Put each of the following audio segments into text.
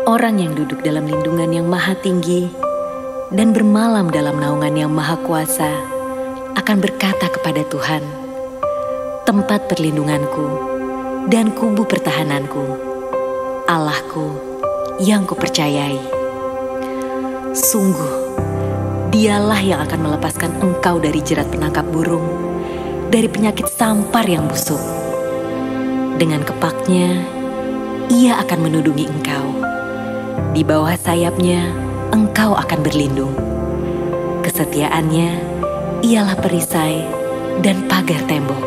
Orang yang duduk dalam lindungan yang maha tinggi dan bermalam dalam naungan yang maha kuasa akan berkata kepada Tuhan, tempat perlindunganku dan kubu pertahananku, Allahku yang kupercayai. Sungguh, Dialah yang akan melepaskan engkau dari jerat penangkap burung, dari penyakit sampar yang busuk. Dengan kepaknya, Ia akan menudungi engkau. Di bawah sayapnya, engkau akan berlindung. Kesetiaannya ialah perisai dan pagar tembok.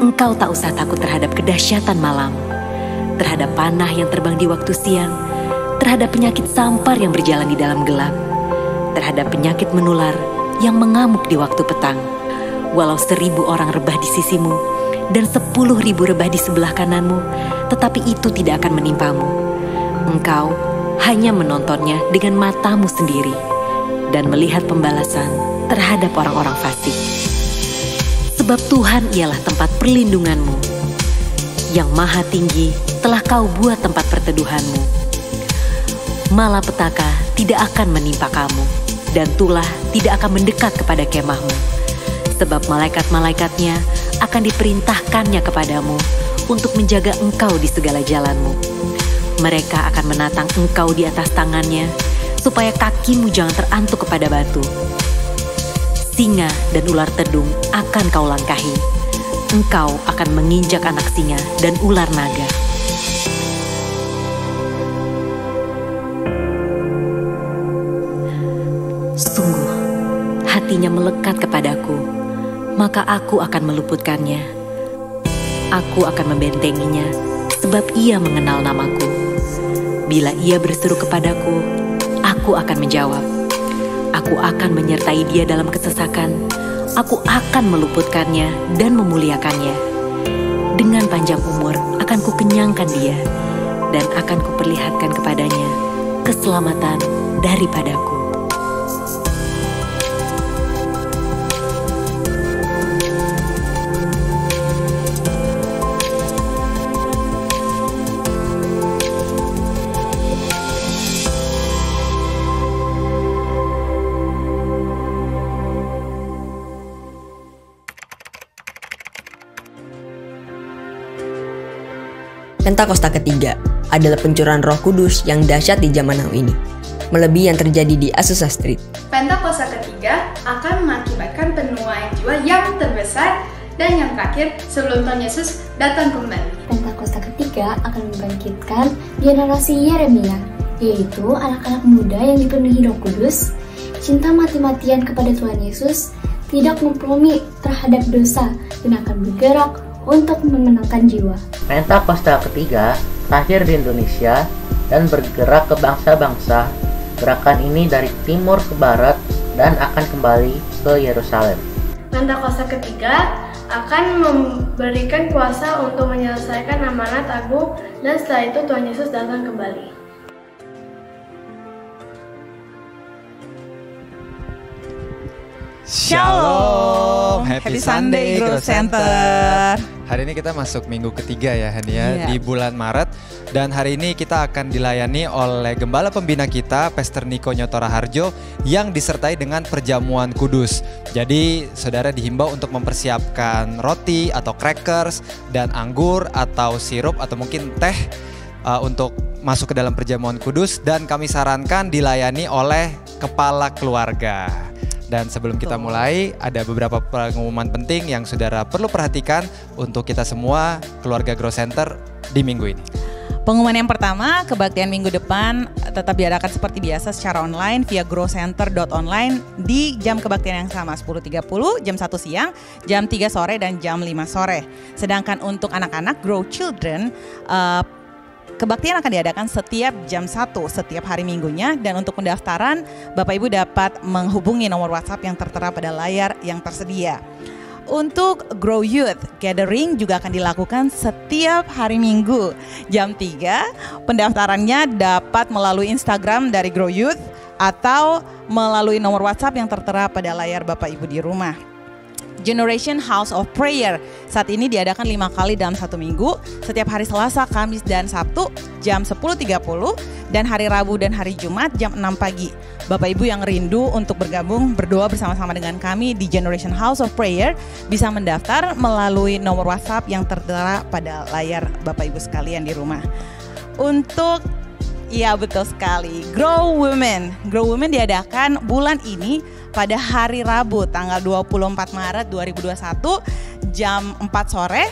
Engkau tak usah takut terhadap kedahsyatan malam, terhadap panah yang terbang di waktu siang, terhadap penyakit sampar yang berjalan di dalam gelap, terhadap penyakit menular yang mengamuk di waktu petang. Walau 1.000 orang rebah di sisimu dan 10.000 rebah di sebelah kananmu, tetapi itu tidak akan menimpamu. Engkau hanya menontonnya dengan matamu sendiri dan melihat pembalasan terhadap orang-orang fasik. Sebab Tuhan ialah tempat perlindunganmu. Yang maha tinggi telah kau buat tempat perteduhanmu. Malapetaka tidak akan menimpa kamu, dan tulah tidak akan mendekat kepada kemahmu. Sebab malaikat-malaikatnya akan diperintahkannya kepadamu untuk menjaga engkau di segala jalanmu. Mereka akan menatang engkau di atas tangannya, supaya kakimu jangan terantuk kepada batu. Singa dan ular tedung akan kau langkahi. Engkau akan menginjak anak singa dan ular naga. Sungguh, hatinya melekat kepadaku, maka aku akan meluputkannya. Aku akan membentenginya, sebab ia mengenal namaku. Bila ia berseru kepadaku, aku akan menjawab. Aku akan menyertai dia dalam kesesakan. Aku akan meluputkannya dan memuliakannya. Dengan panjang umur akan kukenyangkan dia, dan akan kuperlihatkan kepadanya keselamatan daripadaku. Pentakosta ketiga adalah pencurahan Roh Kudus yang dahsyat di zaman now ini, melebihi yang terjadi di Azusa Street. Pentakosta ketiga akan mengakibatkan penuaian jiwa yang terbesar dan yang terakhir sebelum Tuhan Yesus datang kembali. Pentakosta ketiga akan membangkitkan generasi Yeremia, yaitu anak-anak muda yang dipenuhi Roh Kudus, cinta mati-matian kepada Tuhan Yesus, tidak kompromi terhadap dosa, dan akan bergerak untuk memenangkan jiwa. Pentakosta ketiga lahir di Indonesia dan bergerak ke bangsa-bangsa. Gerakan ini dari timur ke barat dan akan kembali ke Yerusalem. Pentakosta ketiga akan memberikan kuasa untuk menyelesaikan amanat agung, dan setelah itu Tuhan Yesus datang kembali. Shalom, Happy Sunday Growth Center. Hari ini kita masuk minggu ketiga ya Hania, di bulan Maret. Dan hari ini kita akan dilayani oleh Gembala Pembina kita, Pastor Niko Nyotora Harjo, yang disertai dengan perjamuan kudus. Jadi saudara dihimbau untuk mempersiapkan roti atau crackers dan anggur atau sirup atau mungkin teh untuk masuk ke dalam perjamuan kudus. Dan kami sarankan dilayani oleh kepala keluarga. Dan sebelum kita mulai, ada beberapa pengumuman penting yang saudara perlu perhatikan untuk kita semua keluarga Growth Center di minggu ini. Pengumuman yang pertama, kebaktian minggu depan tetap diadakan seperti biasa secara online via growcenter.online di jam kebaktian yang sama, 10.30, jam 1 siang, jam 3 sore, dan jam 5 sore. Sedangkan untuk anak-anak Grow Children, kebaktian akan diadakan setiap jam 1 setiap hari minggunya, dan untuk pendaftaran Bapak Ibu dapat menghubungi nomor WhatsApp yang tertera pada layar yang tersedia. Untuk Grow Youth Gathering juga akan dilakukan setiap hari Minggu jam 3. Pendaftarannya dapat melalui Instagram dari Grow Youth atau melalui nomor WhatsApp yang tertera pada layar Bapak Ibu di rumah. Generation House of Prayer. Saat ini diadakan 5 kali dalam 1 minggu, setiap hari Selasa, Kamis, dan Sabtu jam 10.30 dan hari Rabu dan hari Jumat jam 6 pagi. Bapak Ibu yang rindu untuk bergabung berdoa bersama-sama dengan kami di Generation House of Prayer bisa mendaftar melalui nomor WhatsApp yang tertera pada layar Bapak Ibu sekalian di rumah. Untuk ya betul sekali, Grow Women. Grow Women diadakan bulan ini pada hari Rabu tanggal 24 Maret 2021 jam 4 sore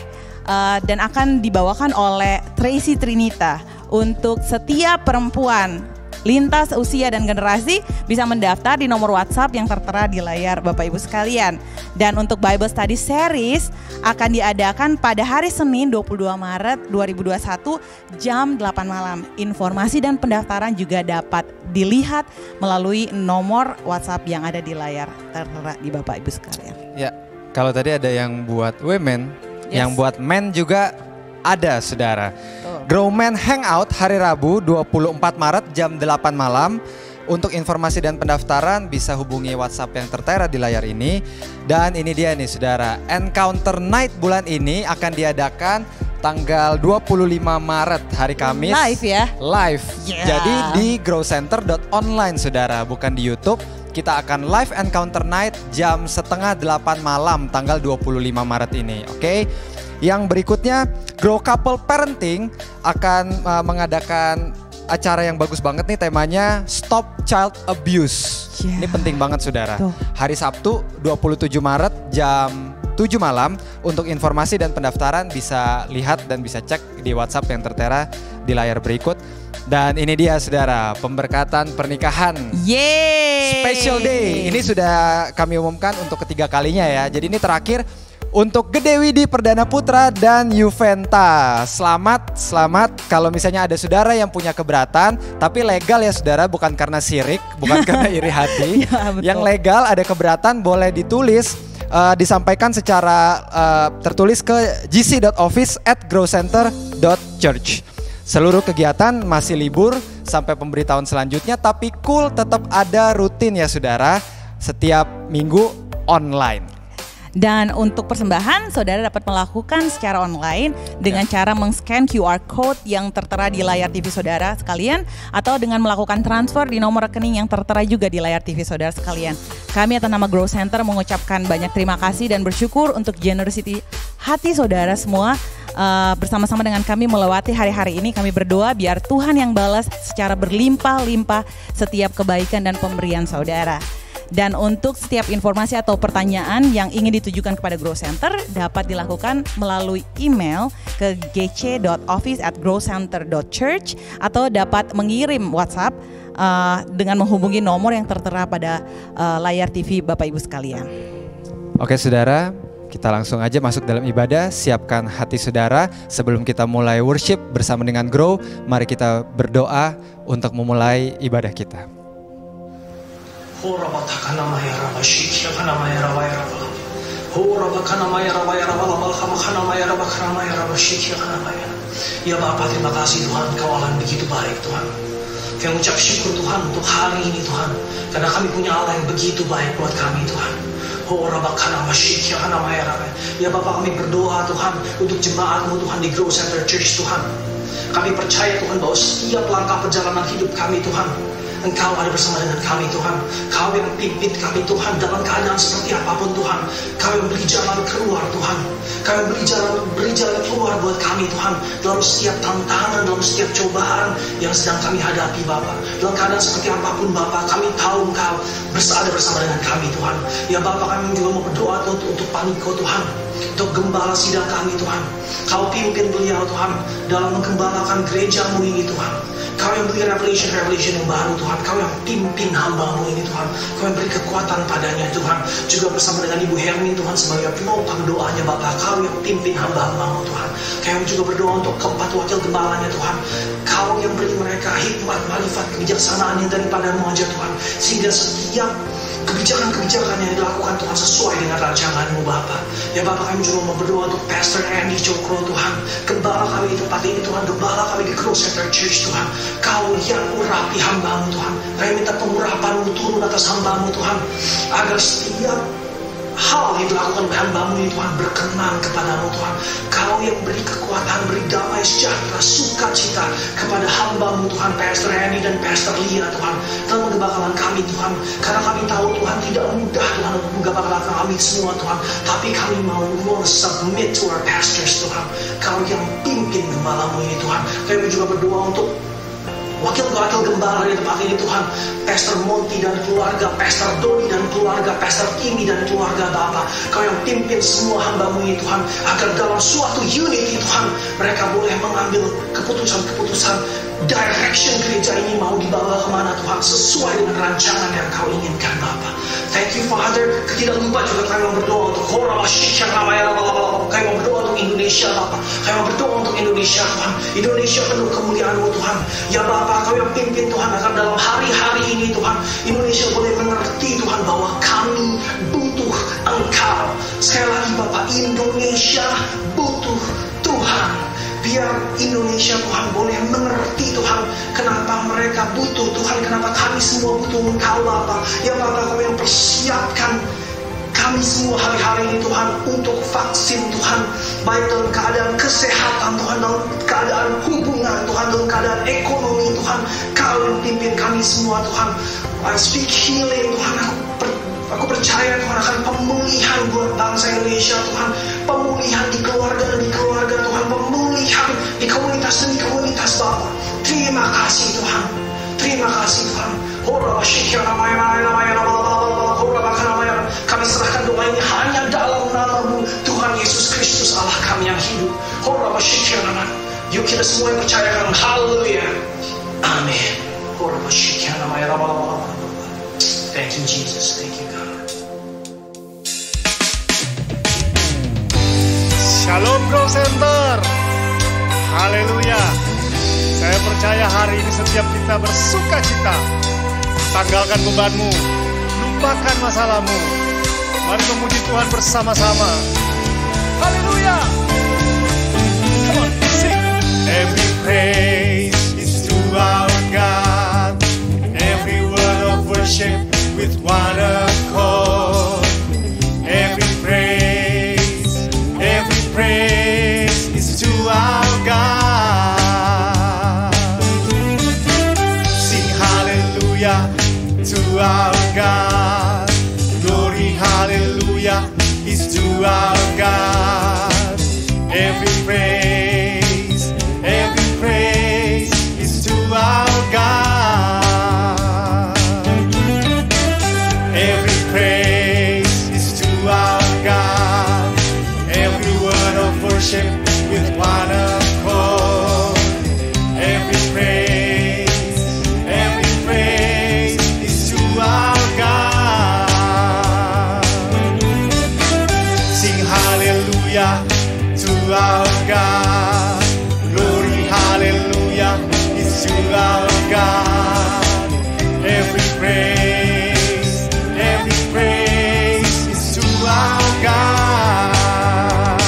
dan akan dibawakan oleh Tracy Trinita. Untuk setiap perempuan lintas usia dan generasi bisa mendaftar di nomor WhatsApp yang tertera di layar Bapak Ibu sekalian. Dan untuk Bible Study Series akan diadakan pada hari Senin 22 Maret 2021 jam 8 malam. Informasi dan pendaftaran juga dapat dilihat melalui nomor WhatsApp yang ada di layar tertera di Bapak Ibu sekalian. Ya, kalau tadi ada yang buat women, yang buat men juga ada, saudara. Grow Men Hangout hari Rabu 24 Maret jam 8 malam. Untuk informasi dan pendaftaran bisa hubungi WhatsApp yang tertera di layar ini. Dan ini dia nih saudara, Encounter Night bulan ini akan diadakan tanggal 25 Maret hari Kamis. Live ya? Live. Yeah. Jadi di growcenter.online saudara, bukan di YouTube. Kita akan live Encounter Night jam 7:30 malam tanggal 25 Maret ini, oke? Yang berikutnya, Grow Couple Parenting akan mengadakan acara yang bagus banget nih, temanya Stop Child Abuse. Ini penting banget saudara. Hari Sabtu 27 Maret jam 7 malam. Untuk informasi dan pendaftaran bisa lihat dan bisa cek di WhatsApp yang tertera di layar berikut. Dan ini dia saudara, pemberkatan pernikahan. Yeay! Special Day. Ini sudah kami umumkan untuk ketiga kalinya ya. Jadi ini terakhir untuk Gede Widi Perdana Putra dan Yuventa. Selamat kalau misalnya ada saudara yang punya keberatan, tapi legal ya saudara, bukan karena syirik, bukan karena iri hati. Ya, yang legal ada keberatan boleh ditulis, disampaikan secara tertulis ke gc.office@growcenter.church. Seluruh kegiatan masih libur sampai pemberitahuan selanjutnya, tapi cool tetap ada rutin ya saudara, setiap minggu online. Dan untuk persembahan, saudara dapat melakukan secara online dengan cara meng-scan QR code yang tertera di layar TV saudara sekalian, atau dengan melakukan transfer di nomor rekening yang tertera juga di layar TV saudara sekalian. Kami atas nama Grow Center mengucapkan banyak terima kasih dan bersyukur untuk generosity hati saudara semua. Bersama-sama dengan kami melewati hari-hari ini, kami berdoa biar Tuhan yang balas secara berlimpah-limpah setiap kebaikan dan pemberian saudara. Dan untuk setiap informasi atau pertanyaan yang ingin ditujukan kepada Grow Center dapat dilakukan melalui email ke gc.office@growcenter.church atau dapat mengirim WhatsApp dengan menghubungi nomor yang tertera pada layar TV Bapak Ibu sekalian. Oke saudara, kita langsung aja masuk dalam ibadah. Siapkan hati saudara sebelum kita mulai worship bersama dengan Grow. Mari kita berdoa untuk memulai ibadah kita. Ya Bapa, terima kasih Tuhan, Kau Allah yang begitu baik Tuhan. Kami ucap syukur Tuhan untuk hari ini Tuhan, karena kami punya Allah yang begitu baik buat kami Tuhan. Ya Bapa, kami berdoa Tuhan untuk jemaat-Mu Tuhan di Grow Center Church Tuhan. Kami percaya Tuhan bahwa setiap langkah perjalanan hidup kami Tuhan, Engkau ada bersama dengan kami Tuhan. Kau yang pimpin kami Tuhan dalam keadaan seperti apapun Tuhan. Kau yang beri jalan keluar Tuhan. Kau yang beri jalan keluar buat kami Tuhan. Dalam setiap tantangan, dalam setiap cobaan yang sedang kami hadapi Bapa. Dalam keadaan seperti apapun Bapa, kami tahu Engkau ada bersama dengan kami Tuhan. Ya Bapa, kami juga mau berdoa untuk Paniko Tuhan, untuk gembala sidang kami Tuhan. Kau pimpin beliau Tuhan dalam menggembalakan gereja-Mu ini Tuhan. Kau yang beri revelation yang baru Tuhan. Kau yang pimpin hamba-Mu ini Tuhan. Kau yang beri kekuatan padanya Tuhan. Juga bersama dengan Ibu Hermin Tuhan sebagai penopang doanya Bapa. Kau yang pimpin hamba-hamba-Mu Tuhan. Kau juga berdoa untuk keempat wakil gembalanya Tuhan. Kau yang beri mereka hikmat, marifat, kebijaksanaan yang daripada-Mu aja Tuhan. Sehingga setiap kebijakan-kebijakan yang dilakukan Tuhan sesuai dengan rancangan-Mu Bapa. Ya Bapa, kami juga mau berdoa untuk Pastor Andy Cokro Tuhan. Gembala kami di tempat ini Tuhan. Gembala kami di Grow Center Church Tuhan. Kau yang urapi hamba-Mu Tuhan. Kami minta pengurapan-Mu turun atas hamba-Mu Tuhan. Agar setiap hal yang dilakukan oleh hamba-Mu ini Tuhan berkenan kepadamu Tuhan. Kau yang beri kekuatan, beri damai sejahtera, sukacita kepada hamba-Mu Tuhan, Pastor Andy dan Pastor Lia Tuhan, dalam menggembalakan kami Tuhan. Karena kami tahu Tuhan tidak mudah Tuhan untuk menggembalakan kami semua Tuhan, tapi kami mau submit to our pastors Tuhan. Kau yang pimpin gembala-Mu ini Tuhan. Kami juga berdoa untuk wakil-wakil gembala di tempat ini Tuhan, Pastor Monty dan keluarga, Pastor Doni dan keluarga, Pastor Timmy dan keluarga Bapak. Kau yang pimpin semua hamba-Mu ini Tuhan, agar dalam suatu unity Tuhan, mereka boleh mengambil keputusan-keputusan direction gereja ini mau dibawa kemana Tuhan, sesuai dengan rancangan yang Kau inginkan Bapak. Thank you Father. Tidak lupa juga kami mau berdoa untuk kami mau berdoa untuk Indonesia Bapak. Kami mau berdoa untuk Indonesia Tuhan. Indonesia penuh kemuliaan-Mu Tuhan. Ya Bapak, Kau yang pimpin Tuhan, agar dalam hari-hari ini Tuhan, Indonesia boleh mengerti Tuhan bahwa kami butuh Engkau. Sekali lagi Bapak, Indonesia butuh Tuhan. Biar Indonesia Tuhan boleh mengerti Tuhan, kenapa mereka butuh Tuhan, kenapa kami semua butuh Engkau Bapak. Ya Bapak, Kau yang persiapkan kami semua hari-hari ini Tuhan untuk vaksin Tuhan, baik dalam keadaan kesehatan Tuhan, dalam keadaan hubungan Tuhan, dalam keadaan ekonomi Tuhan. Kau yang pimpin kami semua Tuhan. I speak healing Tuhan. Aku percaya Tuhan akan pemulihan buat bangsa Indonesia Tuhan, pemulihan di keluarga demi keluarga Tuhan, pemulihan di komunitas demi komunitas Bapak. Terima kasih Tuhan, terima kasih Tuhan. Kami serahkan doa ini hanya dalam nama-Mu Tuhan Yesus Kristus Allah kami yang hidup. Yuk kita semua yang percayakan haleluya, amin. Thank you Jesus, thank you God. Shalom Grow Center. Haleluya. Saya percaya hari ini setiap kita bersuka cita. Tanggalkan bebanmu, lupakan masalahmu. Mari memuji Tuhan bersama-sama. Haleluya. Come on, sing. Every praise is to our God. Every word of worship with one accord. Every praise is to our God. Sing hallelujah to our God. Glory hallelujah is to our God. Every praise is to our God. Every praise is to our God. Every word of worship with one accord. Every praise is to our God. Sing hallelujah to our God. Glory hallelujah is to our God. Every praise is to our God.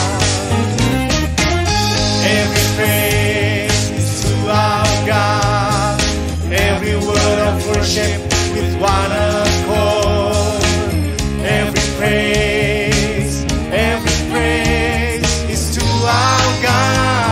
Every praise is to our God. Every word of worship with one accord. Every praise is to our God.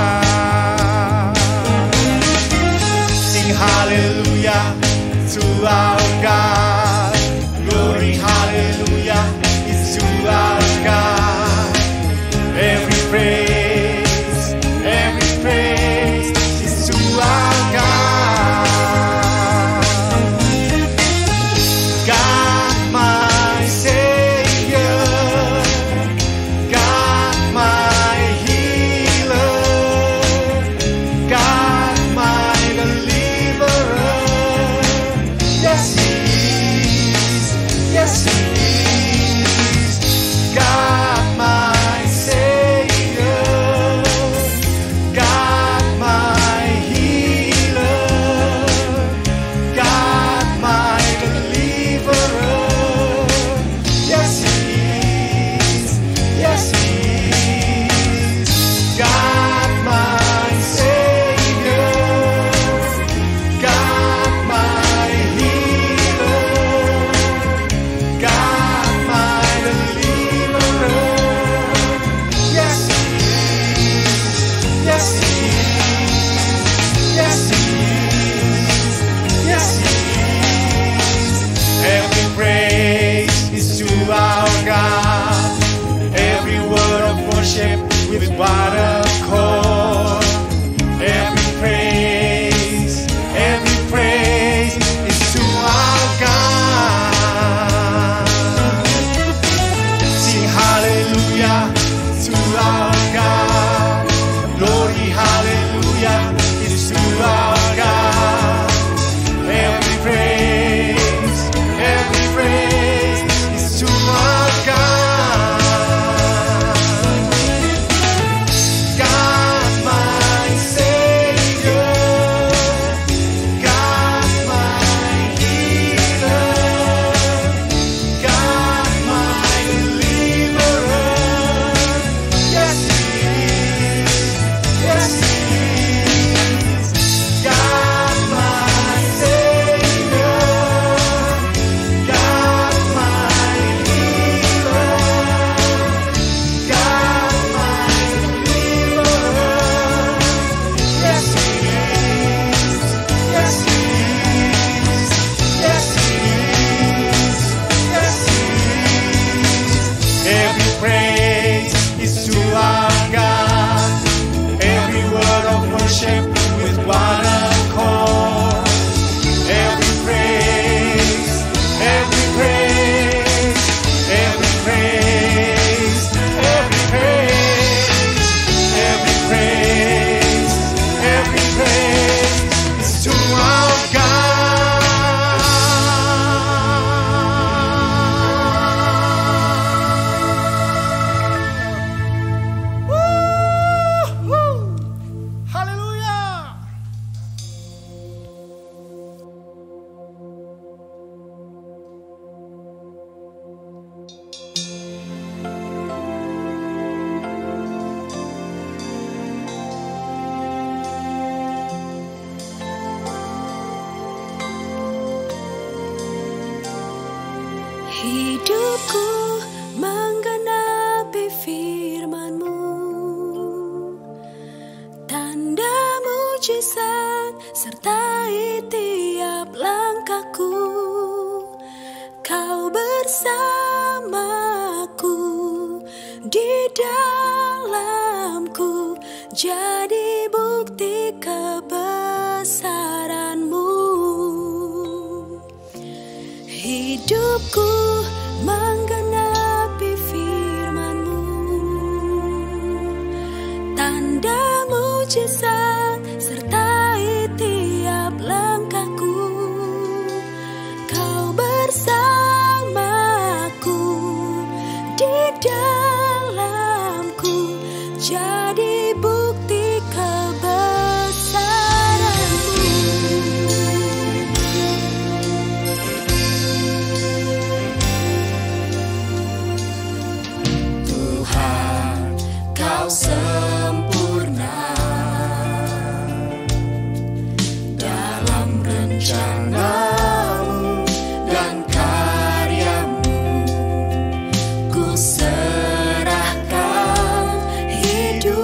worship with one accord. Every praise is to our God. Sing hallelujah to our God. Glory hallelujah is to our God. Every praise is to our God. God my Savior, God my healer, God my deliverer. Yes He is, yes He is. God my Savior, God my healer, God my deliverer. Yes He is, yes He is, yes He is, yes He is. Every praise is to our God. Every word of worship with one accord. Every praise, every praise, every praise, every praise, every praise, every praise is to our God. Woo-hoo! Hallelujah! Hidupku menggenapi firman-Mu, tanda mujizat sertai tiap langkahku. Kau bersamaku, di dalamku, jadi bukti kebesaran-Mu. Hidupku menggenapi firman-Mu, tanda mujizat sertai tiap langkahku. Kau bersamaku, di dalamku, jadi bukti kebesaran-Mu. Tuhan, Kau sempurna dalam rencana-Mu dan karya-Mu. Ku serahkan hidup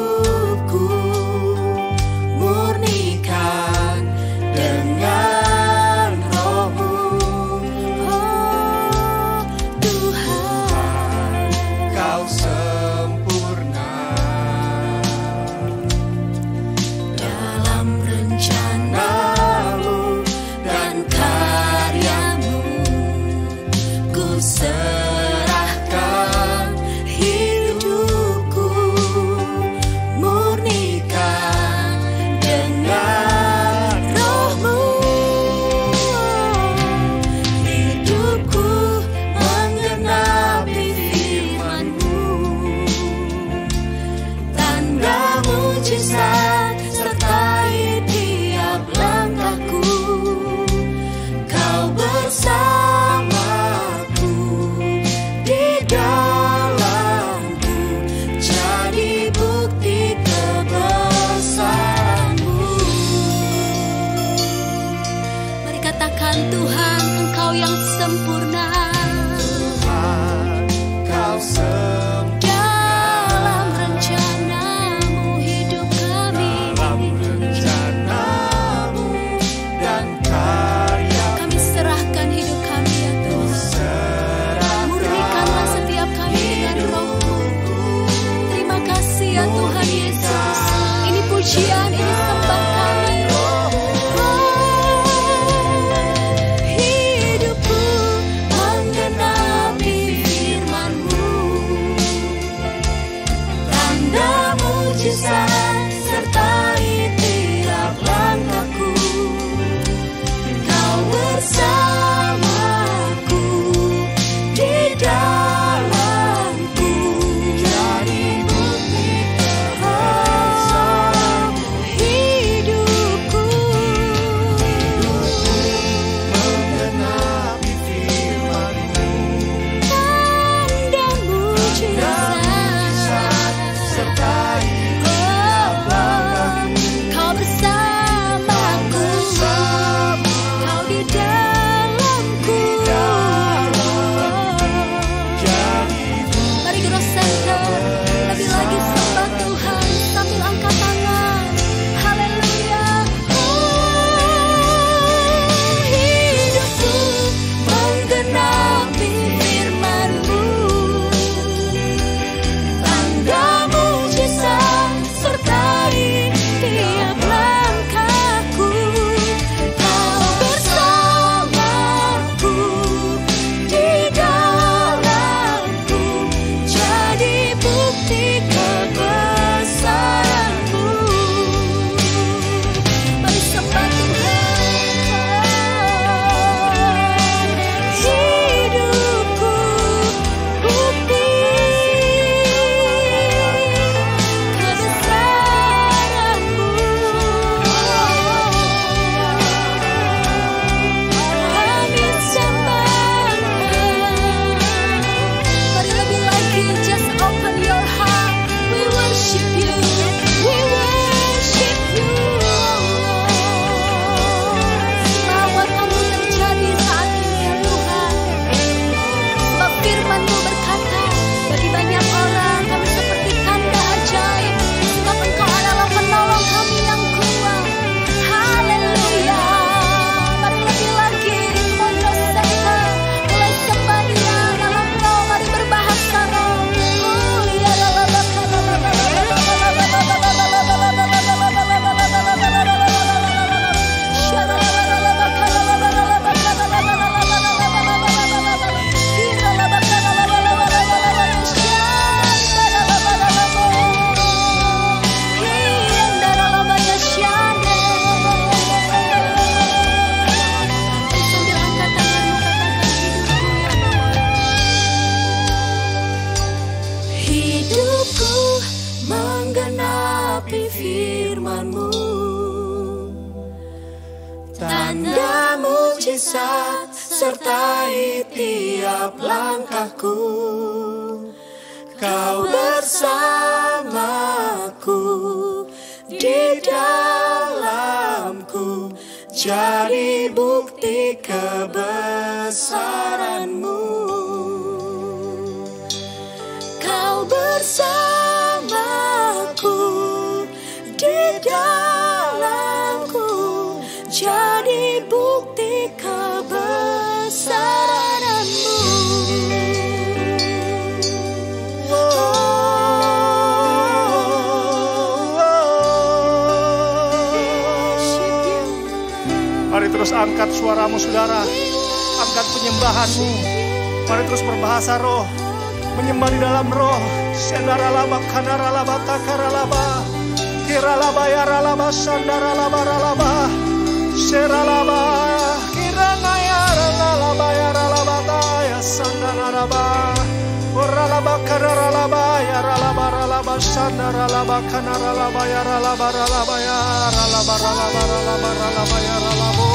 Tuhan Yesus. Ini pujian, ini sembah kami. Hidupku menggenapi firman-Mu, tanda mujizat sertai tiap langkahku. Kau bersamaku di dalamku, jadi bukti kebesaran hidupku. Menggenapi firman-Mu, Tanda mujizat sertai Kau bersamaku, Kau di dalamku. Mari Growth Center lebih lagi sembah Tuhan sambil angkat tangan. Haleluya. Hidupku menggenapi firman-Mu, tanda mujizat sertai tiap langkahku. Kau bersamaku di dalamku, jadi bukti kebesaran-Mu. Mari sembah Tuhan. Hidupku bukti kebesaran-Mu. Kami sembah. Mari lebih lagi, just open your heart. We worship you. We worship you. Bahwa kamu terjadi saat ini ya Tuhan. Sebab firman-Mu berkata, bagi banyak orang kami seperti tanda ajaib, sebab Engkau adalah penolong kami yang kuat. Haleluya. Mari lebih lagi, Growth Center, mulai sembah Dia dalam roh. Mari berbahasa roh. Ya hidupku menggenapi firman-Mu, tanda mujizat sertai tiap langkahku. Kau bersamaku di dalamku, jadi bukti kebesaran-Mu. Kau bersamaku di dalamku, jadi bukti kebesaran-Mu. Mari terus angkat suaramu saudara, angkat penyembahanmu. Mari terus berbahasa roh, menyembah di dalam roh. Sendaralaba kanaralaba takaralaba, kiralaba yaralaba sandaralaba ralaba, seralaba kiranayaralaba yaralaba taya sandaralaba, oralaba kanaralaba yaralaba ralaba sandaralaba kanaralaba yaralaba ralaba yaralaba ralaba ralaba ralaba yaralaba.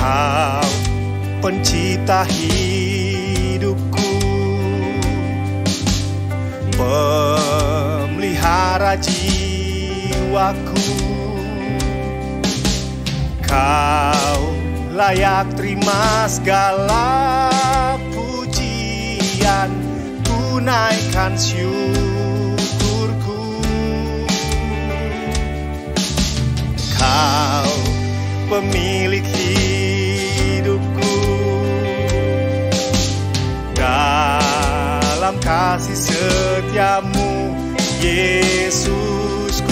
Kau pencipta hidupku, pemelihara jiwaku. Kau layak terima segala pujian, tunaikan syukurku. Yesusku,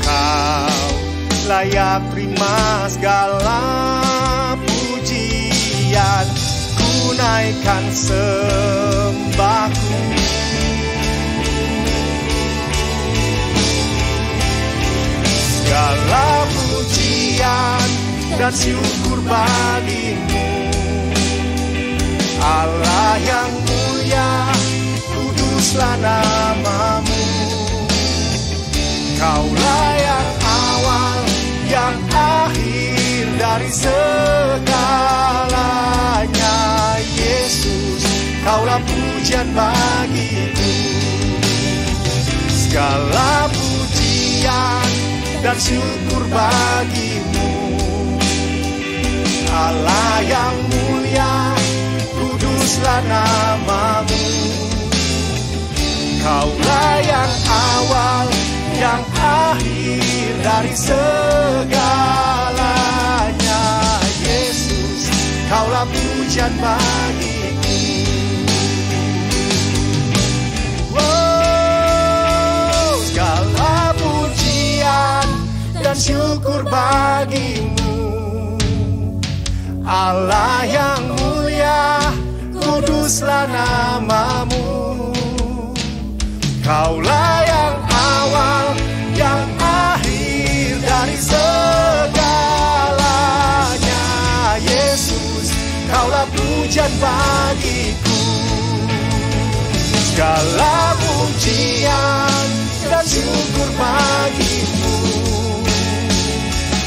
Kau layak terima segala pujian, ku naikkan sembahku. Segala pujian dan syukur bagimu, Allah yang mulia, kuduslah namamu. Kaulah yang awal, yang akhir dari segalanya. Yesus, Kaulah pujian bagiku. Segala pujian dan syukur bagimu, Allah yang mulia, kuduslah namamu. Kaulah yang awal, yang akhir dari segalanya. Yesus, Kaulah pujian bagiku. Oh, segala pujian dan syukur bagimu, Allah yang mulia, kuduslah namamu. Kaulah yang awal, yang akhir dari segalanya. Yesus, Kaulah pujian bagiku. Segala pujian dan syukur bagimu,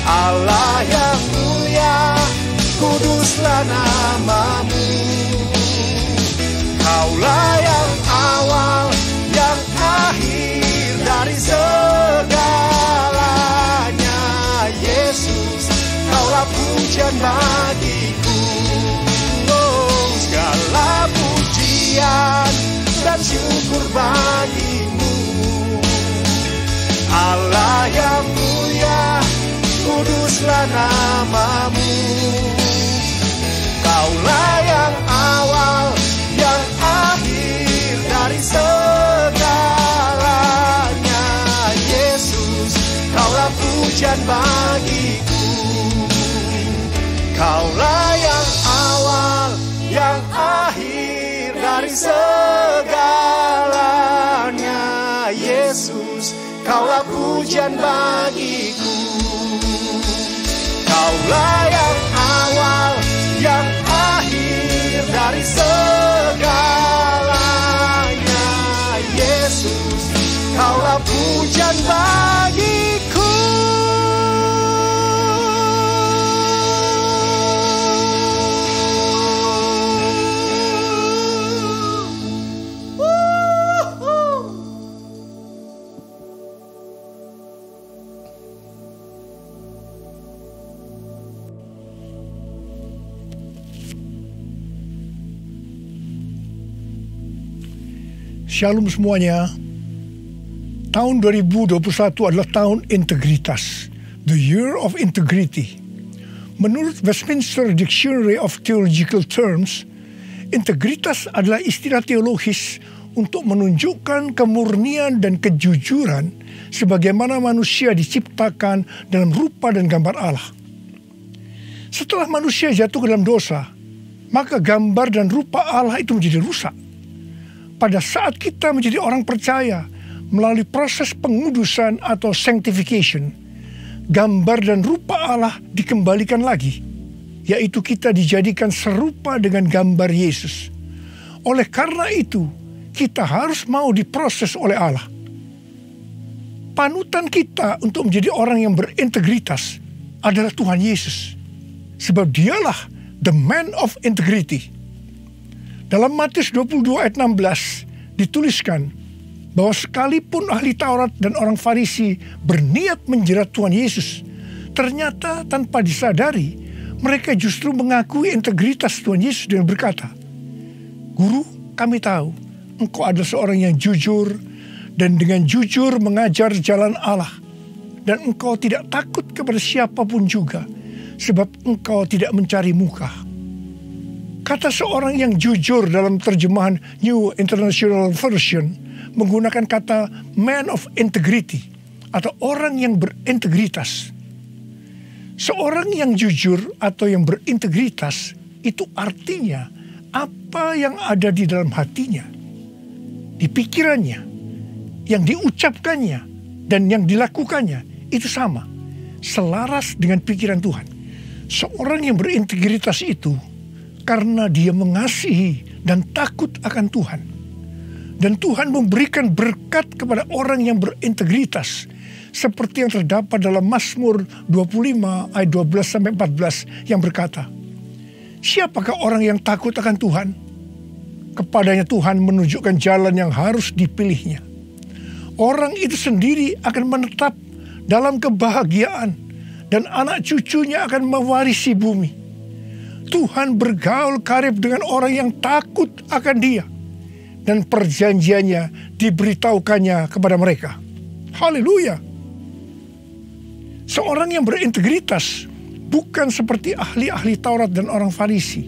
Allah yang mulia, kuduslah namamu. Kaulah yang awal, yang akhir dari segalanya. Yesus, Kaulah pujian bagiku. Oh, segala pujian dan syukur bagimu, Allah yang mulia, kuduslah namamu. Kaulah yang awal, yang akhir dari segalanya. Yesus, Kaulah pujian bagiku. Kaulah yang awal, yang akhir dari segalanya. Yesus, Kaulah pujian bagiku. Kaulah yang awal, yang akhir dari segalanya. Yesus, Kaulah pujian bagiku. Shalom semuanya. Tahun 2021 adalah tahun integritas, the year of integrity. Menurut Westminster Dictionary of Theological Terms, integritas adalah istilah teologis untuk menunjukkan kemurnian dan kejujuran sebagaimana manusia diciptakan dalam rupa dan gambar Allah. Setelah manusia jatuh ke dalam dosa, maka gambar dan rupa Allah itu menjadi rusak. Pada saat kita menjadi orang percaya melalui proses pengudusan atau sanctification, gambar dan rupa Allah dikembalikan lagi, yaitu kita dijadikan serupa dengan gambar Yesus. Oleh karena itu, kita harus mau diproses oleh Allah. Panutan kita untuk menjadi orang yang berintegritas adalah Tuhan Yesus, sebab dialah the man of integrity. Dalam Matius 22 ayat 16 dituliskan bahwa sekalipun ahli Taurat dan orang Farisi berniat menjerat Tuhan Yesus, ternyata tanpa disadari mereka justru mengakui integritas Tuhan Yesus dengan berkata, "Guru, kami tahu Engkau adalah seorang yang jujur dan dengan jujur mengajar jalan Allah, dan Engkau tidak takut kepada siapapun juga, sebab Engkau tidak mencari muka." Kata seorang yang jujur dalam terjemahan New International Version menggunakan kata man of integrity atau orang yang berintegritas. Seorang yang jujur atau yang berintegritas itu artinya apa yang ada di dalam hatinya, di pikirannya, yang diucapkannya, dan yang dilakukannya itu sama, selaras dengan pikiran Tuhan. Seorang yang berintegritas itu karena dia mengasihi dan takut akan Tuhan. Dan Tuhan memberikan berkat kepada orang yang berintegritas. Seperti yang terdapat dalam Mazmur 25 ayat 12-14 yang berkata, siapakah orang yang takut akan Tuhan? Kepadanya Tuhan menunjukkan jalan yang harus dipilihnya. Orang itu sendiri akan menetap dalam kebahagiaan dan anak cucunya akan mewarisi bumi. Tuhan bergaul karib dengan orang yang takut akan Dia dan perjanjiannya diberitahukannya kepada mereka. Haleluya! Seorang yang berintegritas bukan seperti ahli-ahli Taurat dan orang Farisi.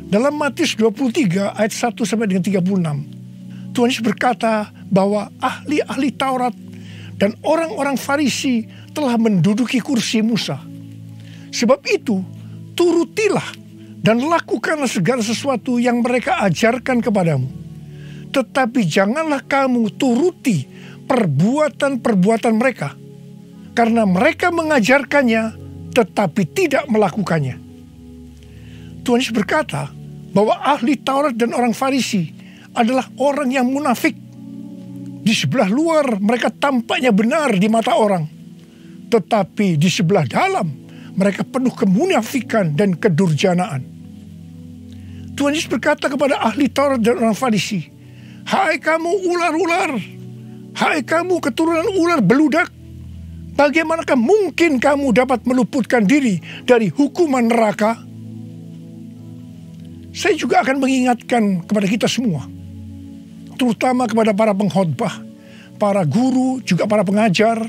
Dalam Matius 23 ayat 1 sampai dengan 36, Tuhan Yesus berkata bahwa ahli-ahli Taurat dan orang-orang Farisi telah menduduki kursi Musa. Sebab itu, turutilah dan lakukanlah segala sesuatu yang mereka ajarkan kepadamu. Tetapi janganlah kamu turuti perbuatan-perbuatan mereka, karena mereka mengajarkannya tetapi tidak melakukannya. Tuhan Yesus berkata bahwa ahli Taurat dan orang Farisi adalah orang yang munafik. Di sebelah luar mereka tampaknya benar di mata orang, tetapi di sebelah dalam mereka penuh kemunafikan dan kedurjanaan. Tuhan Yesus berkata kepada ahli Taurat dan orang Farisi, hai kamu ular-ular, hai kamu keturunan ular beludak, bagaimanakah mungkin kamu dapat meluputkan diri dari hukuman neraka? Saya juga akan mengingatkan kepada kita semua, terutama kepada para pengkhotbah, para guru, juga para pengajar.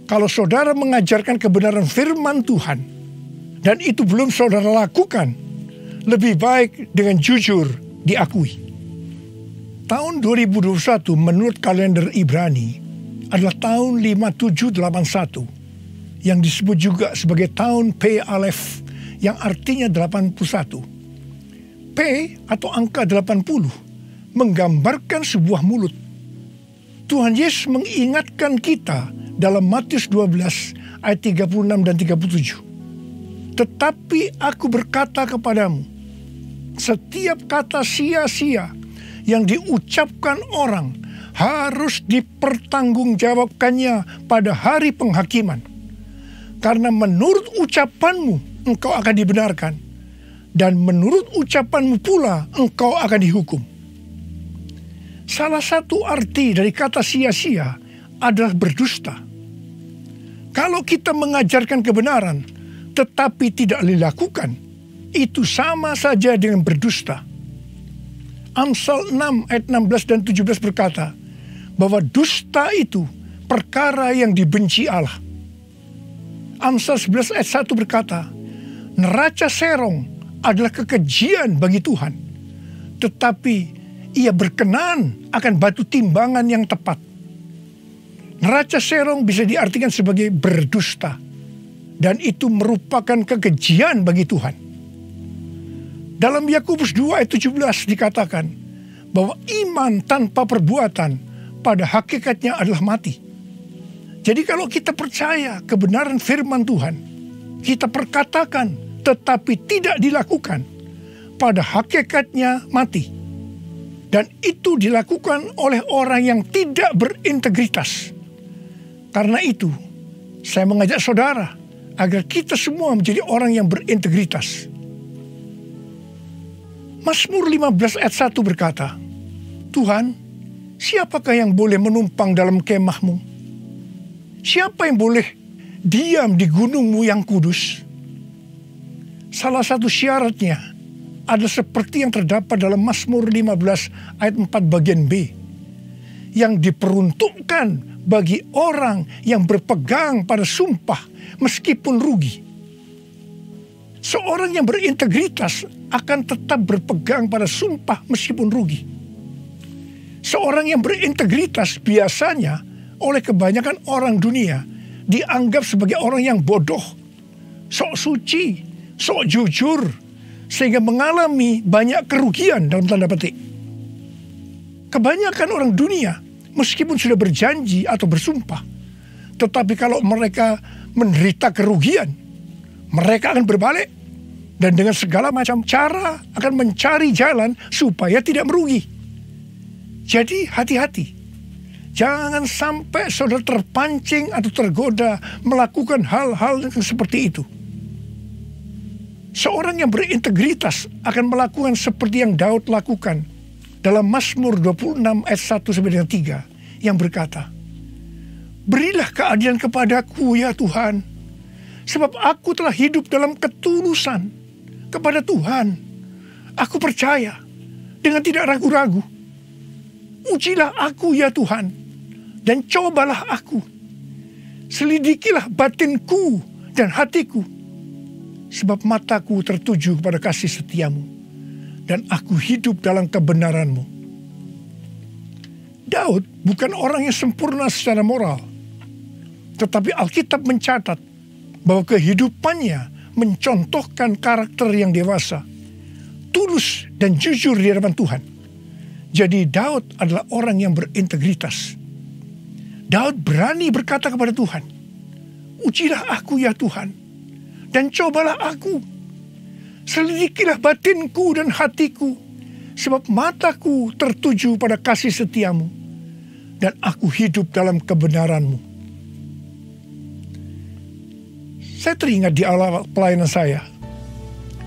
Kalau saudara mengajarkan kebenaran firman Tuhan, dan itu belum saudara lakukan, lebih baik dengan jujur diakui. Tahun 2021 menurut kalender Ibrani adalah tahun 5781 yang disebut juga sebagai tahun P Aleph yang artinya 81. P atau angka 80 menggambarkan sebuah mulut. Tuhan Yesus mengingatkan kita dalam Matius 12 ayat 36 dan 37. Tetapi aku berkata kepadamu, setiap kata sia-sia yang diucapkan orang harus dipertanggungjawabkannya pada hari penghakiman. Karena menurut ucapanmu engkau akan dibenarkan, dan menurut ucapanmu pula engkau akan dihukum. Salah satu arti dari kata sia-sia adalah berdusta. Kalau kita mengajarkan kebenaran tetapi tidak dilakukan, itu sama saja dengan berdusta. Amsal 6 ayat 16 dan 17 berkata bahwa dusta itu perkara yang dibenci Allah. Amsal 11 ayat 1 berkata, neraca serong adalah kekejian bagi Tuhan, tetapi ia berkenan akan batu timbangan yang tepat. Neraca serong bisa diartikan sebagai berdusta, dan itu merupakan kekejian bagi Tuhan. Dalam Yakobus 2 ayat 17 dikatakan bahwa iman tanpa perbuatan pada hakikatnya adalah mati. Jadi kalau kita percaya kebenaran firman Tuhan, kita perkatakan tetapi tidak dilakukan, pada hakikatnya mati. Dan itu dilakukan oleh orang yang tidak berintegritas. Karena itu, saya mengajak saudara agar kita semua menjadi orang yang berintegritas. Mazmur 15 ayat 1 berkata, Tuhan, siapakah yang boleh menumpang dalam kemahmu? Siapa yang boleh diam di gunungmu yang kudus? Salah satu syaratnya adalah seperti yang terdapat dalam Mazmur 15 ayat 4 bagian B, yang diperuntukkan bagi orang yang berpegang pada sumpah meskipun rugi. Seorang yang berintegritas akan tetap berpegang pada sumpah meskipun rugi. Seorang yang berintegritas biasanya oleh kebanyakan orang dunia dianggap sebagai orang yang bodoh, sok suci, sok jujur, sehingga mengalami banyak kerugian dalam tanda petik. Kebanyakan orang dunia meskipun sudah berjanji atau bersumpah, tetapi kalau mereka menderita kerugian, mereka akan berbalik dan dengan segala macam cara akan mencari jalan supaya tidak merugi. Jadi hati-hati. Jangan sampai saudara terpancing atau tergoda melakukan hal-hal yang seperti itu. Seorang yang berintegritas akan melakukan seperti yang Daud lakukan dalam Mazmur 26 ayat 1-3 yang berkata, "Berilah keadilan kepadaku ya Tuhan, sebab aku telah hidup dalam ketulusan kepada Tuhan. Aku percaya dengan tidak ragu-ragu. Ujilah aku ya Tuhan, dan cobalah aku. Selidikilah batinku dan hatiku, sebab mataku tertuju kepada kasih setiamu, dan aku hidup dalam kebenaranmu." Daud bukan orang yang sempurna secara moral, tetapi Alkitab mencatat bahwa kehidupannya mencontohkan karakter yang dewasa, tulus dan jujur di hadapan Tuhan. Jadi Daud adalah orang yang berintegritas. Daud berani berkata kepada Tuhan, "Ujilah aku ya Tuhan, dan cobalah aku. Selidikilah batinku dan hatiku, sebab mataku tertuju pada kasih setiamu, dan aku hidup dalam kebenaranmu." Saya teringat di awal pelayanan saya,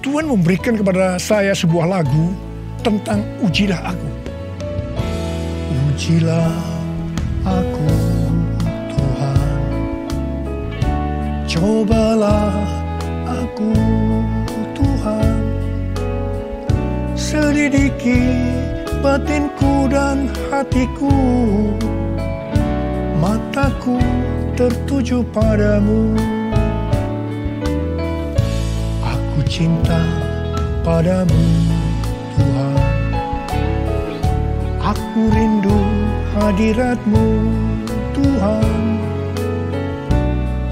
Tuhan memberikan kepada saya sebuah lagu tentang ujilah aku. Ujilah aku Tuhan, cobalah aku Tuhan, selidiki batinku dan hatiku, mataku tertuju padamu. Aku cinta padamu Tuhan, aku rindu hadirat-Mu Tuhan,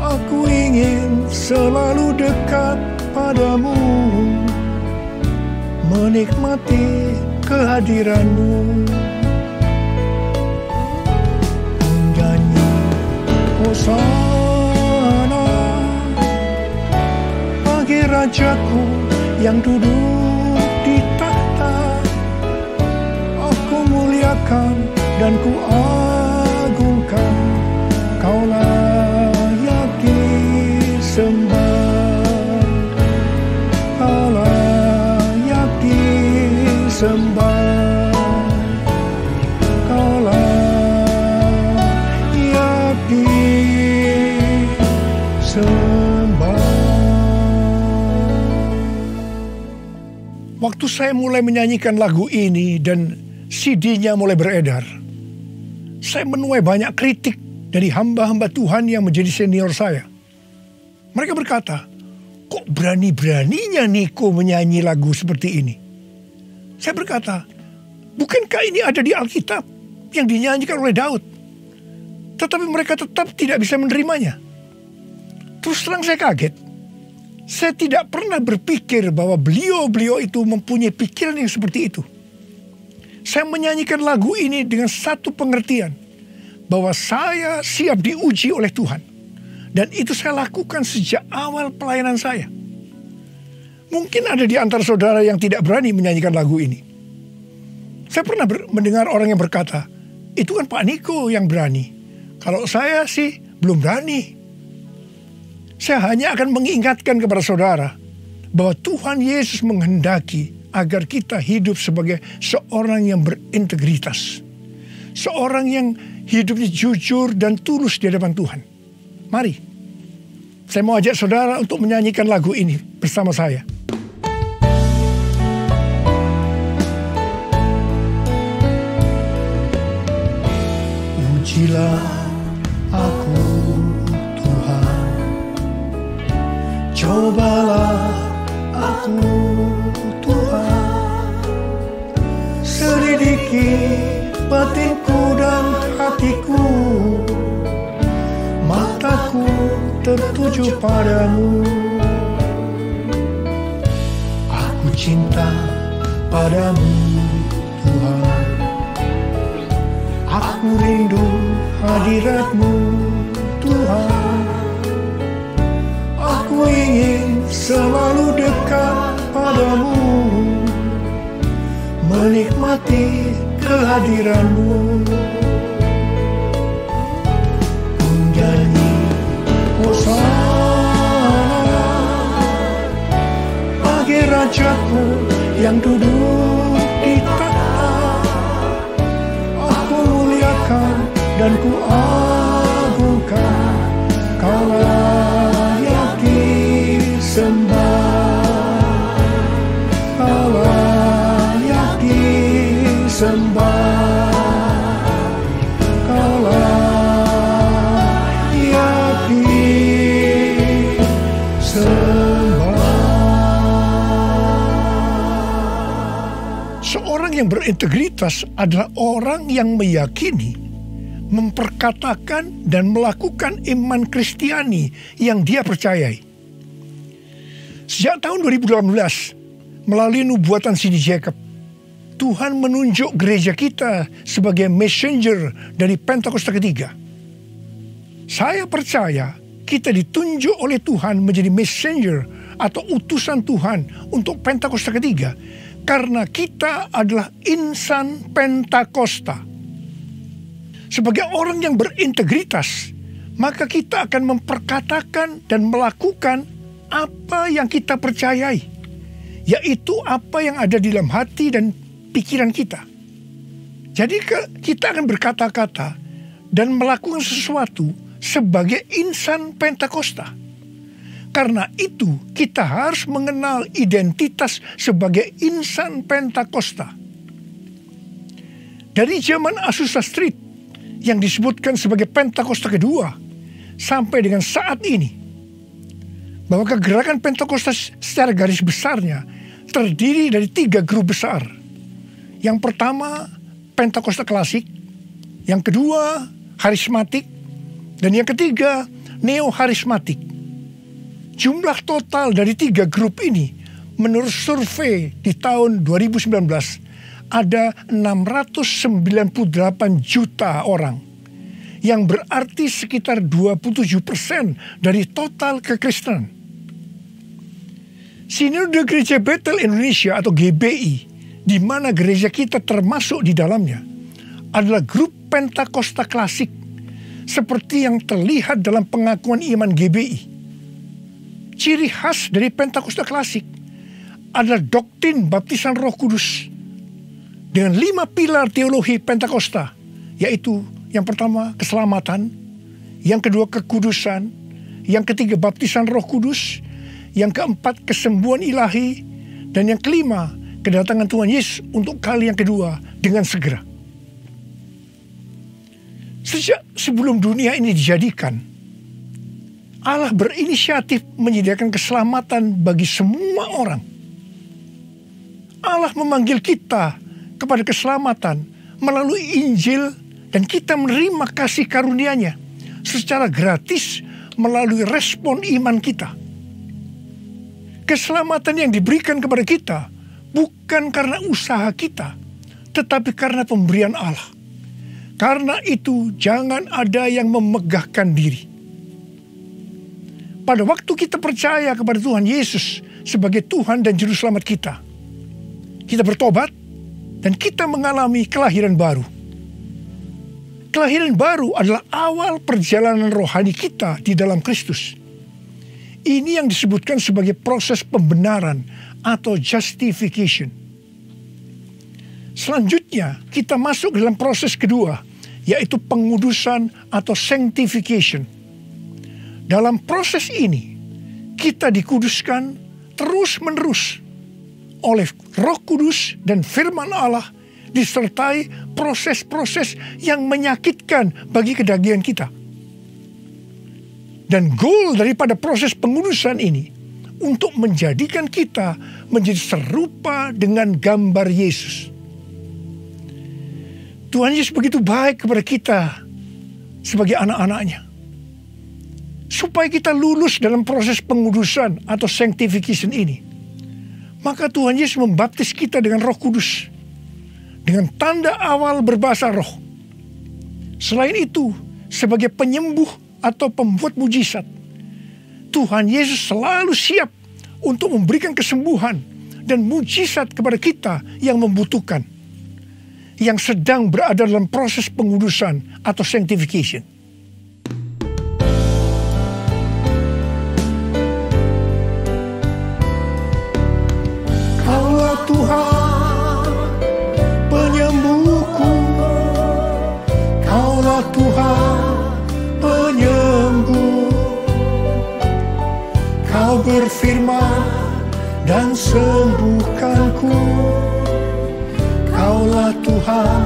aku ingin selalu dekat padamu, menikmati kehadiran-Mu. Menyanyi Hosana bagi Rajaku yang duduk di tahta. Aku muliakan dan ku agungkan, Kau layak disembah, Kau layak disembah, Kau layak disembah. Waktu saya mulai menyanyikan lagu ini dan CD-nya mulai beredar, saya menuai banyak kritik dari hamba-hamba Tuhan yang menjadi senior saya. Mereka berkata, "Kok berani-beraninya Niko menyanyi lagu seperti ini?" Saya berkata, "Bukankah ini ada di Alkitab yang dinyanyikan oleh Daud?" Tetapi mereka tetap tidak bisa menerimanya. Terus terang saya kaget. Saya tidak pernah berpikir bahwa beliau-beliau itu mempunyai pikiran yang seperti itu. Saya menyanyikan lagu ini dengan satu pengertian, bahwa saya siap diuji oleh Tuhan. Dan itu saya lakukan sejak awal pelayanan saya. Mungkin ada di antara saudara yang tidak berani menyanyikan lagu ini. Saya pernah mendengar orang yang berkata, "Itu kan Pak Niko yang berani. Kalau saya sih belum berani." Saya hanya akan mengingatkan kepada saudara bahwa Tuhan Yesus menghendaki agar kita hidup sebagai seorang yang berintegritas. Seorang yang hidupnya jujur dan tulus di hadapan Tuhan. Mari, saya mau ajak saudara untuk menyanyikan lagu ini bersama saya. Ujilah aku Tuhan, cobalah aku Tuhan, selidiki batinku dan hatiku, mataku tertuju padamu. Aku cinta padamu Tuhan, aku rindu hadirat-Mu Tuhan. Aku ingin selalu dekat padamu, menikmati kehadiran-Mu. Ku nyanyi Hosana bagi Rajaku yang duduk di tahta. Aku muliakan dan ku agungkan, Kau layak disembah, Kau layak disembah, Kau layak disembah. Seorang yang berintegritas adalah orang yang meyakini, memperkatakan dan melakukan iman Kristiani yang dia percayai. Sejak tahun 2018, melalui nubuatan C.D. Jacob, Tuhan menunjuk gereja kita sebagai messenger dari Pentakosta ketiga. Saya percaya kita ditunjuk oleh Tuhan menjadi messenger atau utusan Tuhan untuk Pentakosta ketiga karena kita adalah insan Pentakosta. Sebagai orang yang berintegritas, maka kita akan memperkatakan dan melakukan apa yang kita percayai, yaitu apa yang ada di dalam hati dan pikiran kita. Jadi kita akan berkata-kata dan melakukan sesuatu sebagai insan Pentakosta. Karena itu kita harus mengenal identitas sebagai insan Pentakosta. Dari zaman Azusa Street yang disebutkan sebagai Pentakosta kedua sampai dengan saat ini, bahwa kegerakan Pentakosta secara garis besarnya terdiri dari 3 grup besar. Yang pertama Pentakosta klasik, yang kedua harismatik, dan yang ketiga neo-harismatik. Jumlah total dari 3 grup ini menurut survei di tahun 2019 ada 698 juta orang, yang berarti sekitar 27% dari total kekristenan. Sinode Gereja Bethel Indonesia atau GBI, di mana gereja kita termasuk di dalamnya, adalah grup Pentakosta klasik, seperti yang terlihat dalam pengakuan iman GBI. Ciri khas dari Pentakosta klasik adalah doktrin baptisan Roh Kudus dengan 5 pilar teologi Pentakosta, yaitu yang pertama keselamatan, yang kedua kekudusan, yang ketiga baptisan Roh Kudus, yang keempat kesembuhan ilahi, dan yang kelima kedatangan Tuhan Yesus untuk kali yang kedua dengan segera. Sejak sebelum dunia ini dijadikan, Allah berinisiatif menyediakan keselamatan bagi semua orang. Allah memanggil kita kepada keselamatan melalui Injil, dan kita menerima kasih karunia-Nya secara gratis melalui respon iman kita. Keselamatan yang diberikan kepada kita bukan karena usaha kita, tetapi karena pemberian Allah. Karena itu jangan ada yang memegahkan diri. Pada waktu kita percaya kepada Tuhan Yesus sebagai Tuhan dan Juru Selamat kita bertobat dan kita mengalami kelahiran baru. Kelahiran baru adalah awal perjalanan rohani kita di dalam Kristus. Ini yang disebutkan sebagai proses pembenaran atau justification. Selanjutnya kita masuk dalam proses kedua, yaitu pengudusan atau sanctification. Dalam proses ini kita dikuduskan terus-menerus oleh Roh Kudus dan firman Allah, disertai proses-proses yang menyakitkan bagi kedagingan kita. Dan goal daripada proses pengudusan ini untuk menjadikan kita menjadi serupa dengan gambar Yesus. Tuhan Yesus begitu baik kepada kita sebagai anak-anaknya. Supaya kita lulus dalam proses pengudusan atau sanctification ini, maka Tuhan Yesus membaptis kita dengan Roh Kudus, dengan tanda awal berbahasa roh. Selain itu, sebagai penyembuh atau pembuat mujizat, Tuhan Yesus selalu siap untuk memberikan kesembuhan dan mujizat kepada kita yang membutuhkan, yang sedang berada dalam proses pengudusan atau sanctification. Kaulah Tuhan penyembuhku, Kaulah Tuhan penyembuh. Kau berfirman dan sembuhkanku, Kaulah Tuhan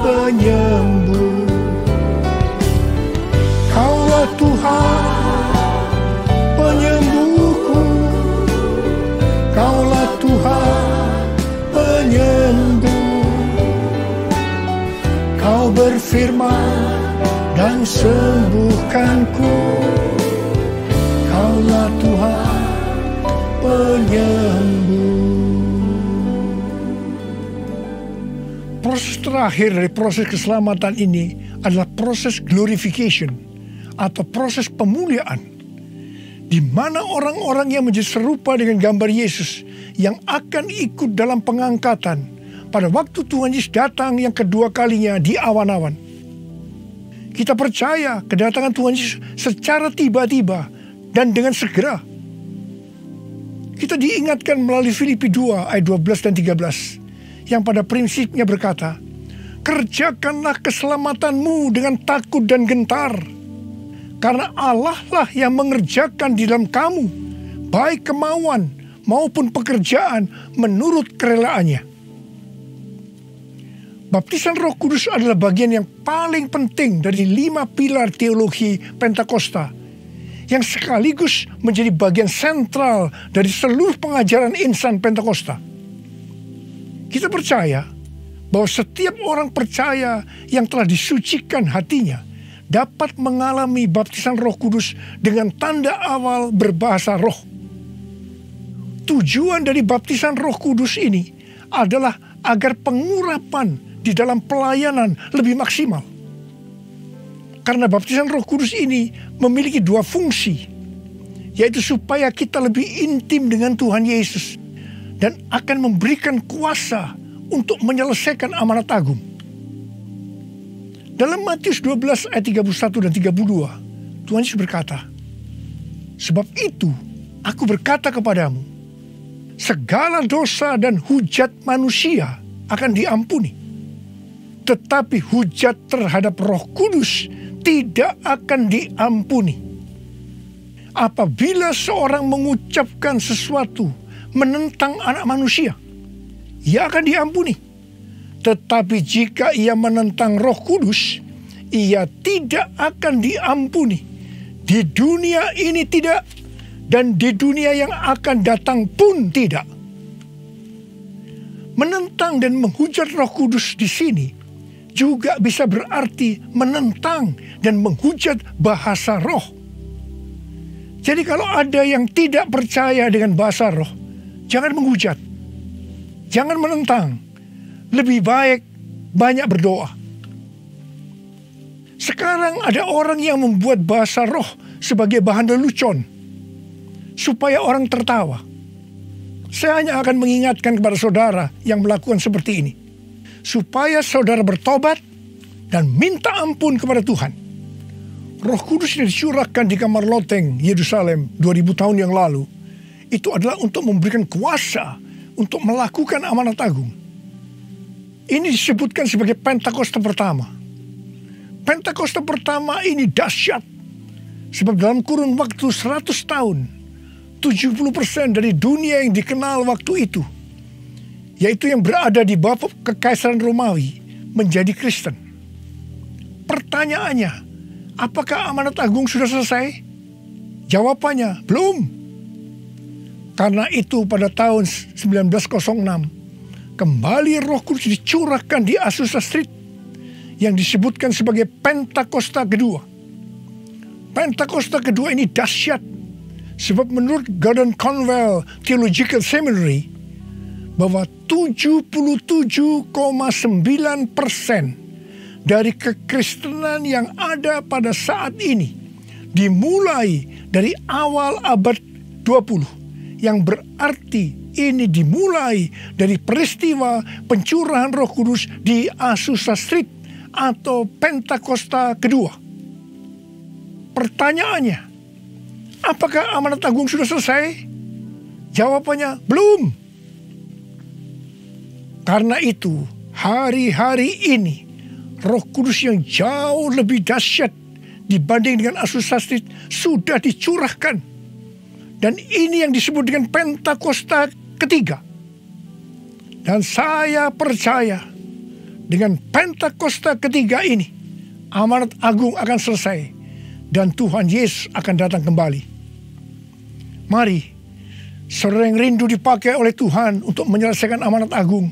penyembuh. Kaulah Tuhan penyembuhku, Kaulah Tuhan penyembuh. Kau berfirman dan sembuhkanku, Kaulah Tuhan penyembuh. Proses terakhir dari proses keselamatan ini adalah proses glorification atau proses pemuliaan, di mana orang-orang yang menjadi serupa dengan gambar Yesus yang akan ikut dalam pengangkatan pada waktu Tuhan Yesus datang yang kedua kalinya di awan-awan. Kita percaya kedatangan Tuhan Yesus secara tiba-tiba dan dengan segera. Kita diingatkan melalui Filipi 2 ayat 12 dan 13 yang pada prinsipnya berkata, kerjakanlah keselamatanmu dengan takut dan gentar, karena Allah lah yang mengerjakan di dalam kamu baik kemauan maupun pekerjaan menurut kerelaannya. Baptisan Roh Kudus adalah bagian yang paling penting dari 5 pilar teologi Pentakosta, yang sekaligus menjadi bagian sentral dari seluruh pengajaran insan Pentakosta. Kita percaya bahwa setiap orang percaya yang telah disucikan hatinya dapat mengalami baptisan Roh Kudus dengan tanda awal berbahasa roh. Tujuan dari baptisan Roh Kudus ini adalah agar pengurapan di dalam pelayanan lebih maksimal. Karena baptisan Roh Kudus ini memiliki 2 fungsi, yaitu supaya kita lebih intim dengan Tuhan Yesus dan akan memberikan kuasa untuk menyelesaikan amanat agung. Dalam Matius 12 ayat 31 dan 32, Tuhan Yesus berkata, sebab itu aku berkata kepadamu, segala dosa dan hujat manusia akan diampuni, tetapi hujat terhadap Roh Kudus tidak akan diampuni. Apabila seorang mengucapkan sesuatu menentang anak manusia, ia akan diampuni. Tetapi jika ia menentang Roh Kudus, ia tidak akan diampuni. Di dunia ini tidak, dan di dunia yang akan datang pun tidak. Menentang dan menghujat Roh Kudus di sini juga bisa berarti menentang dan menghujat bahasa roh. Jadi kalau ada yang tidak percaya dengan bahasa roh, jangan menghujat, jangan menentang. Lebih baik banyak berdoa. Sekarang ada orang yang membuat bahasa roh sebagai bahan lelucon, supaya orang tertawa. Saya hanya akan mengingatkan kepada saudara yang melakukan seperti ini, supaya saudara bertobat dan minta ampun kepada Tuhan. Roh Kudus yang dicurahkan di kamar loteng Yerusalem 2000 tahun yang lalu, itu adalah untuk memberikan kuasa untuk melakukan amanat agung. Ini disebutkan sebagai Pentakosta pertama. Pentakosta pertama ini dahsyat, sebab dalam kurun waktu 100 tahun, 70% dari dunia yang dikenal waktu itu, yaitu yang berada di bawah kekaisaran Romawi, menjadi Kristen. Pertanyaannya, apakah amanat agung sudah selesai? Jawabannya, belum. Karena itu pada tahun 1906, kembali Roh Kudus dicurahkan di Azusa Street yang disebutkan sebagai Pentakosta kedua. Pentakosta kedua ini dahsyat, sebab menurut Gordon Conwell Theological Seminary, bahwa 77,9% dari kekristenan yang ada pada saat ini dimulai dari awal abad 20, yang berarti ini dimulai dari peristiwa pencurahan Roh Kudus di Azusa Street atau Pentakosta kedua. Pertanyaannya, apakah amanat agung sudah selesai? Jawabannya belum. Karena itu, hari-hari ini Roh Kudus yang jauh lebih dahsyat dibanding dengan Azusa Street sudah dicurahkan. Dan ini yang disebut dengan Pentakosta ketiga. Dan saya percaya dengan Pentakosta ketiga ini, amanat agung akan selesai dan Tuhan Yesus akan datang kembali. Mari, saudara yang rindu dipakai oleh Tuhan untuk menyelesaikan amanat agung,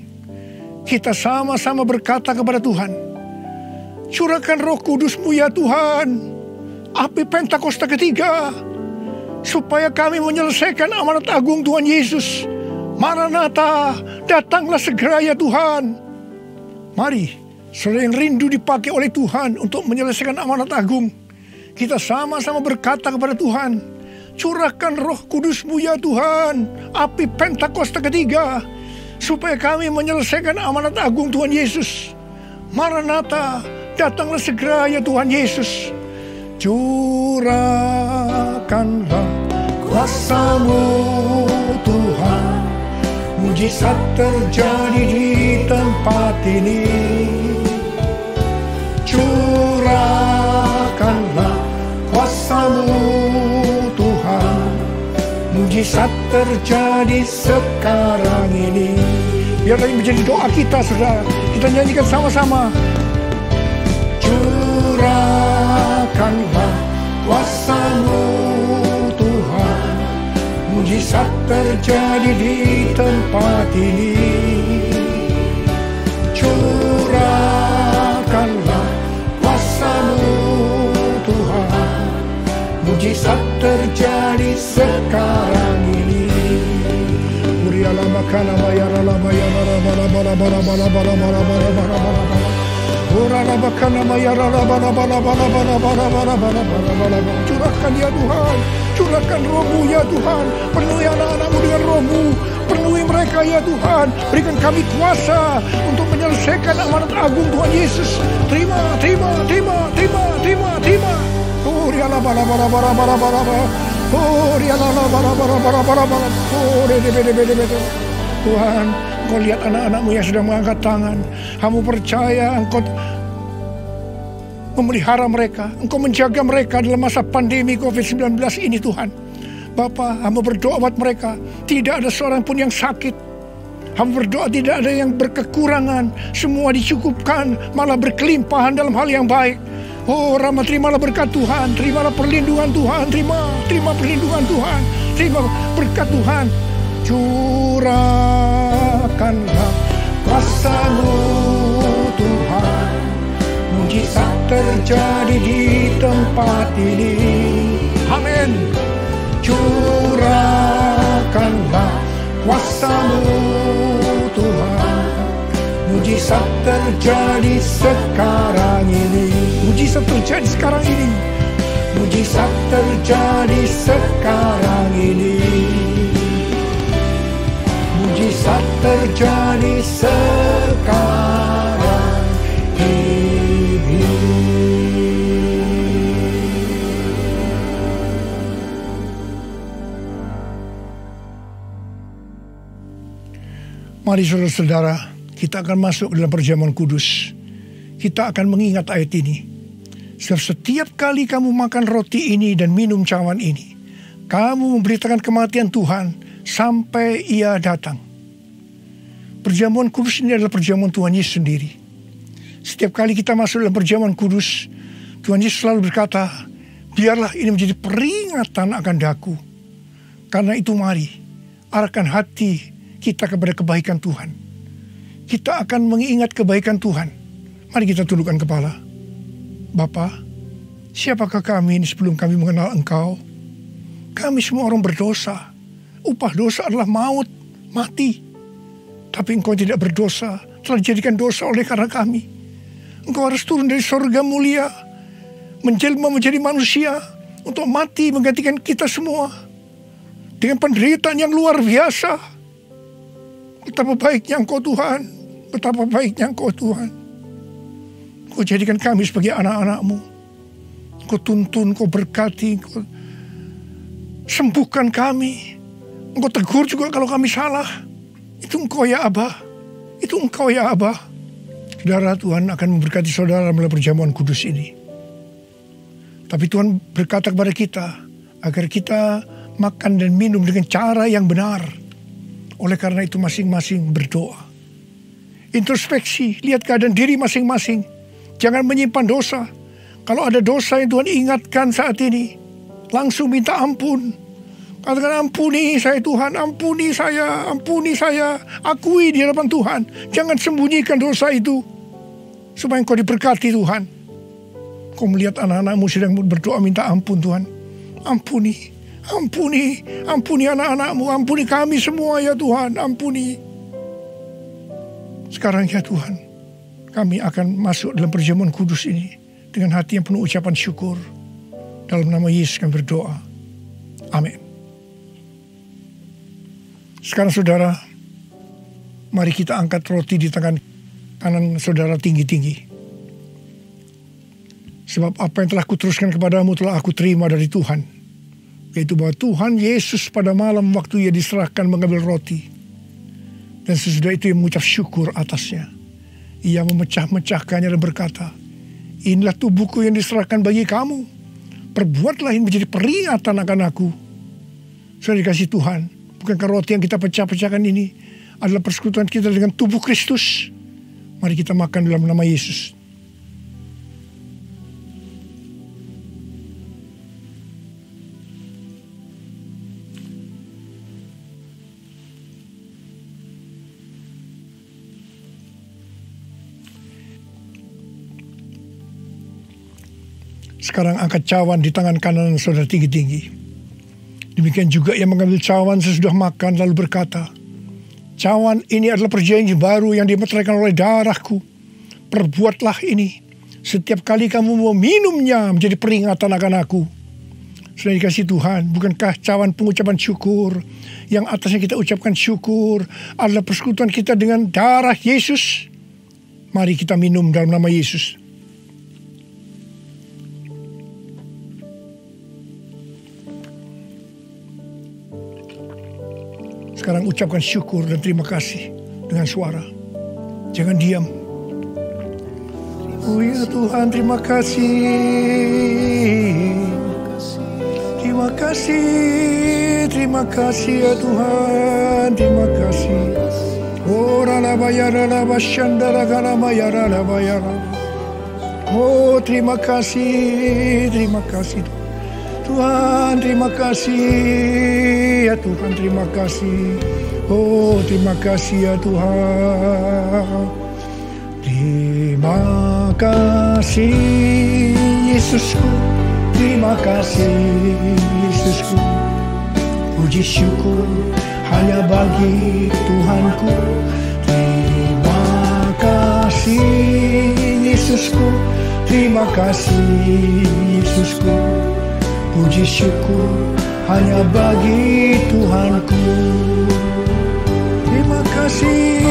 kita sama-sama berkata kepada Tuhan, curahkan Roh Kudus-Mu ya Tuhan, api Pentakosta ketiga, supaya kami menyelesaikan amanat agung Tuhan Yesus. Maranatha, datanglah segera ya Tuhan. Mari, saudara yang rindu dipakai oleh Tuhan untuk menyelesaikan amanat agung, kita sama-sama berkata kepada Tuhan, curahkan Roh Kudus-Mu ya Tuhan, api Pentakosta ketiga, supaya kami menyelesaikan amanat agung Tuhan Yesus. Maranatha, datanglah segera ya Tuhan Yesus. Curahkanlah kuasa-Mu Tuhan, mujizat terjadi di tempat ini. Curahkanlah kuasa-Mu Tuhan, mujizat terjadi sekarang ini. Biarlah ini menjadi doa kita, saudara. Kita nyanyikan sama-sama. Curahkanlah kuasa-Mu Tuhan, mujizat terjadi di tempat ini. Curahkanlah kuasa-Mu Tuhan, mujizat terjadi sekarang ini. Curahkan ya Tuhan, curahkan Roh-Mu ya Tuhan, penuhi anak-anak-Mu dengan Roh-Mu, penuhi mereka ya Tuhan, berikan kami kuasa untuk menyelesaikan amanat agung Tuhan Yesus. Terima. Tuhan, Engkau lihat anak-anak-Mu yang sudah mengangkat tangan. Kamu percaya Engkau memelihara mereka, Engkau menjaga mereka dalam masa pandemi COVID-19 ini Tuhan. Bapa, hamba berdoa buat mereka, tidak ada seorang pun yang sakit. Hamba berdoa tidak ada yang berkekurangan, semua dicukupkan, malah berkelimpahan dalam hal yang baik. Oh Rama, terimalah berkat Tuhan, terimalah perlindungan Tuhan, terima perlindungan Tuhan, terima berkat Tuhan. Curahkanlah kuasa-Mu Tuhan, mujizat terjadi di tempat ini. Amin. Curahkanlah kuasa-Mu Tuhan, mujizat terjadi sekarang ini. Mujizat terjadi sekarang ini. Mujizat terjadi sekarang ini. Mujizat terjadi sekarang ini. Mari saudara-saudara, kita akan masuk dalam perjamuan kudus. Kita akan mengingat ayat ini. Sebab setiap kali kamu makan roti ini dan minum cawan ini, kamu memberitakan kematian Tuhan sampai Ia datang. Perjamuan kudus ini adalah perjamuan Tuhan Yesus sendiri. Setiap kali kita masuk dalam perjamuan kudus, Tuhan Yesus selalu berkata, biarlah ini menjadi peringatan akan daku. Karena itu mari, arahkan hati kita kepada kebaikan Tuhan. Kita akan mengingat kebaikan Tuhan Mari kita tundukkan kepala. Bapa, siapakah kami ini sebelum kami mengenal Engkau? Kami semua orang berdosa. Upah dosa adalah maut, mati. Tapi Engkau tidak berdosa, telah dijadikan dosa oleh karena kami. Engkau harus turun dari surga mulia, menjelma menjadi manusia, untuk mati menggantikan kita semua. Dengan penderitaan yang luar biasa. Betapa baiknya Engkau Tuhan, betapa baiknya Engkau Tuhan. Engkau jadikan kami sebagai anak-anak-Mu. Engkau tuntun, Engkau berkati, Engkau sembuhkan kami. Engkau tegur juga kalau kami salah. Itu Engkau ya Abah. Itu Engkau ya Abah. Saudara, Tuhan akan memberkati saudara melalui perjamuan kudus ini. Tapi Tuhan berkata kepada kita agar kita makan dan minum dengan cara yang benar. Oleh karena itu masing-masing berdoa. Introspeksi, lihat keadaan diri masing-masing. Jangan menyimpan dosa. Kalau ada dosa yang Tuhan ingatkan saat ini, langsung minta ampun. Katakan, ampuni saya Tuhan, ampuni saya, akui di hadapan Tuhan. Jangan sembunyikan dosa itu, supaya Engkau diberkati Tuhan. Kau melihat anak-anak-Mu sedang berdoa minta ampun Tuhan. Ampuni anak-anak-Mu, ampuni kami semua ya Tuhan, ampuni. Sekarang ya Tuhan, kami akan masuk dalam perjamuan kudus ini dengan hati yang penuh ucapan syukur. Dalam nama Yesus kami berdoa. Amin. Sekarang saudara, mari kita angkat roti di tangan kanan saudara tinggi-tinggi. Sebab apa yang telah kuteruskan kepadamu telah aku terima dari Tuhan. Yaitu bahwa Tuhan Yesus pada malam waktu ia diserahkan mengambil roti. Dan sesudah itu ia mengucap syukur atasnya. Ia memecah-mecahkannya dan berkata, inilah tubuhku yang diserahkan bagi kamu. Perbuatlah ini menjadi peringatan akan aku. Sudah dikasih Tuhan. Bukankah roti yang kita pecah-pecahkan ini adalah persekutuan kita dengan tubuh Kristus? Mari kita makan dalam nama Yesus. Sekarang angkat cawan di tangan kanan saudara tinggi-tinggi. Demikian juga ia mengambil cawan sesudah makan lalu berkata, cawan ini adalah perjanjian baru yang dimeteraikan oleh darahku. Perbuatlah ini setiap kali kamu mau minumnya menjadi peringatan akan aku. Sudah dikasih Tuhan, bukankah cawan pengucapan syukur yang atasnya kita ucapkan syukur adalah persekutuan kita dengan darah Yesus? Mari kita minum dalam nama Yesus. Sekarang ucapkan syukur dan terima kasih dengan suara. Jangan diam. Oh ya Tuhan, terima kasih. Terima kasih ya Tuhan, terima kasih. Oh ralabayara bashandara galamayara labayara. Oh terima kasih Tuhan, terima kasih ya Tuhan, terima kasih. Oh terima kasih ya Tuhan. Terima kasih Yesusku, terima kasih Yesusku. Puji syukur hanya bagi Tuhanku. Terima kasih Yesusku, terima kasih Yesusku. Puji syukur hanya bagi Tuhanku. Terima kasih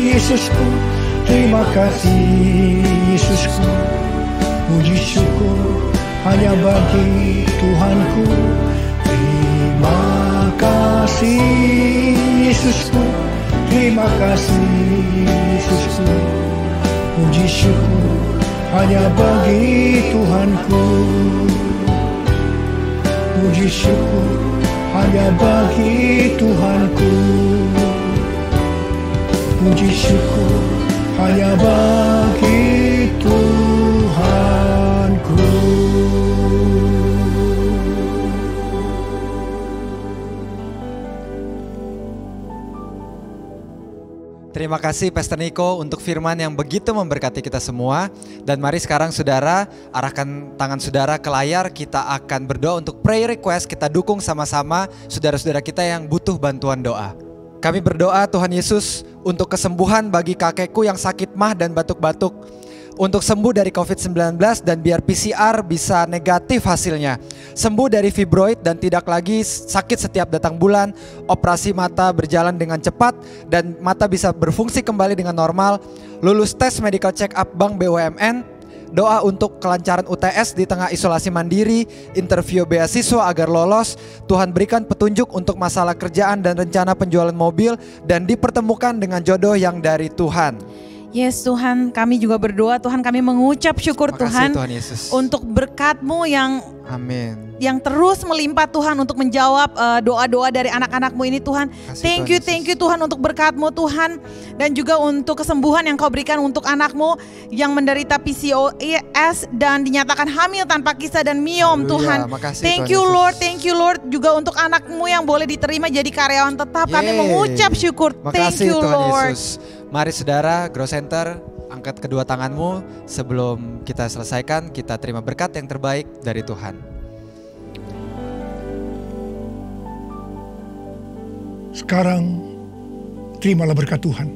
Yesusku, terima kasih Yesusku. Puji syukur hanya bagi Tuhanku. Terima kasih Yesusku, terima kasih Yesusku. Puji syukur hanya bagi Tuhanku. Puji syukur hanya bagi Tuhanku. Puji syukur hanya bagi Tuhanku. Terima kasih Pastor Niko untuk firman yang begitu memberkati kita semua. Dan mari sekarang saudara, arahkan tangan saudara ke layar. Kita akan berdoa untuk prayer request. Kita dukung sama-sama saudara-saudara kita yang butuh bantuan doa. Kami berdoa Tuhan Yesus untuk kesembuhan bagi kakekku yang sakit mah dan batuk-batuk. Untuk sembuh dari COVID-19 dan biar PCR bisa negatif hasilnya. Sembuh dari fibroid dan tidak lagi sakit setiap datang bulan. Operasi mata berjalan dengan cepat dan mata bisa berfungsi kembali dengan normal. Lulus tes medical check up Bank BUMN. Doa untuk kelancaran UTS di tengah isolasi mandiri. Interview beasiswa agar lolos. Tuhan berikan petunjuk untuk masalah kerjaan dan rencana penjualan mobil. Dan dipertemukan dengan jodoh yang dari Tuhan. Yes Tuhan, kami juga berdoa Tuhan, kami mengucap syukur Tuhan untuk berkat-Mu yang Amin. Yang terus melimpah Tuhan untuk menjawab doa-doa dari anak-anak-Mu ini Tuhan. Thank you Tuhan untuk berkat-Mu Tuhan. Dan juga untuk kesembuhan yang Kau berikan untuk anak-Mu yang menderita PCOS dan dinyatakan hamil tanpa kisah dan miom Tuhan. Thank you Lord juga untuk anak-Mu yang boleh diterima jadi karyawan tetap. Kami mengucap syukur. Thank you Lord. Yesus. Mari saudara, Grow Center, angkat kedua tanganmu sebelum kita selesaikan, kita terima berkat yang terbaik dari Tuhan. Sekarang, terimalah berkat Tuhan.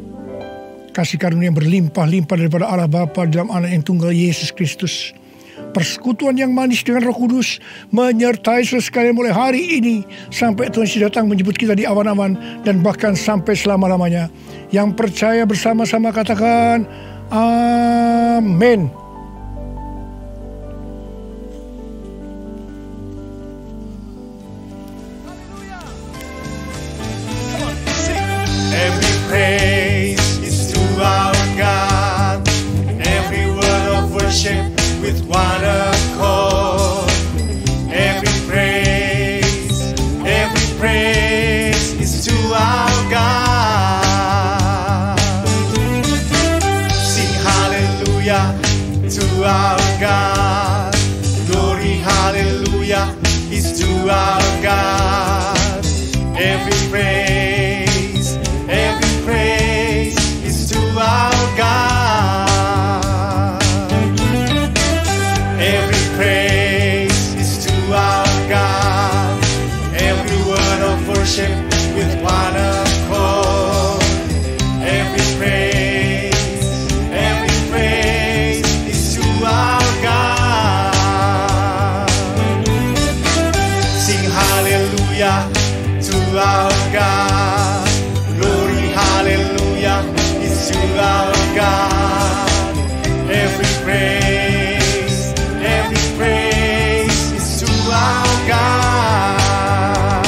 Kasih karunia yang berlimpah-limpah daripada Allah Bapa dalam Anak yang tunggal Yesus Kristus. Persekutuan yang manis dengan Roh Kudus menyertai saudara sekalian mulai hari ini sampai Tuhan Yesus datang menjemput kita di awan-awan dan bahkan sampai selama-lamanya. Yang percaya bersama-sama katakan amin. Every praise is to our God. Every word of worship with one accord. Every praise is to our God. Sing hallelujah to our God. Glory hallelujah is to our God. Every praise is to our God. Every praise is to our God. Every word of worship with one accord. Every praise is to our God. Sing hallelujah to our God. Glory hallelujah is to our God. Every praise is to our God.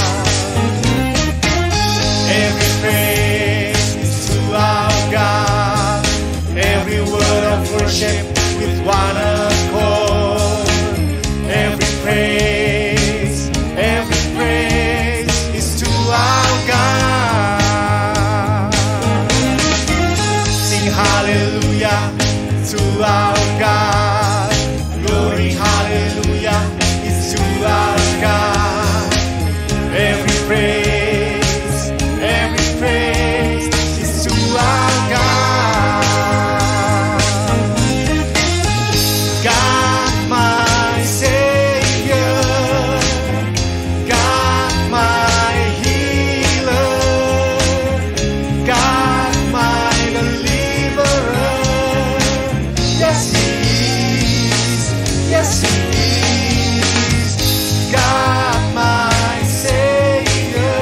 Every praise is to our God. Every word of worship with one accord. Every praise is to our God. Sing hallelujah to our God. Glory hallelujah is to our God. Every praise is to our God. God my Savior, God my healer, God my deliverer. Yes He is, yes He is. God my Savior,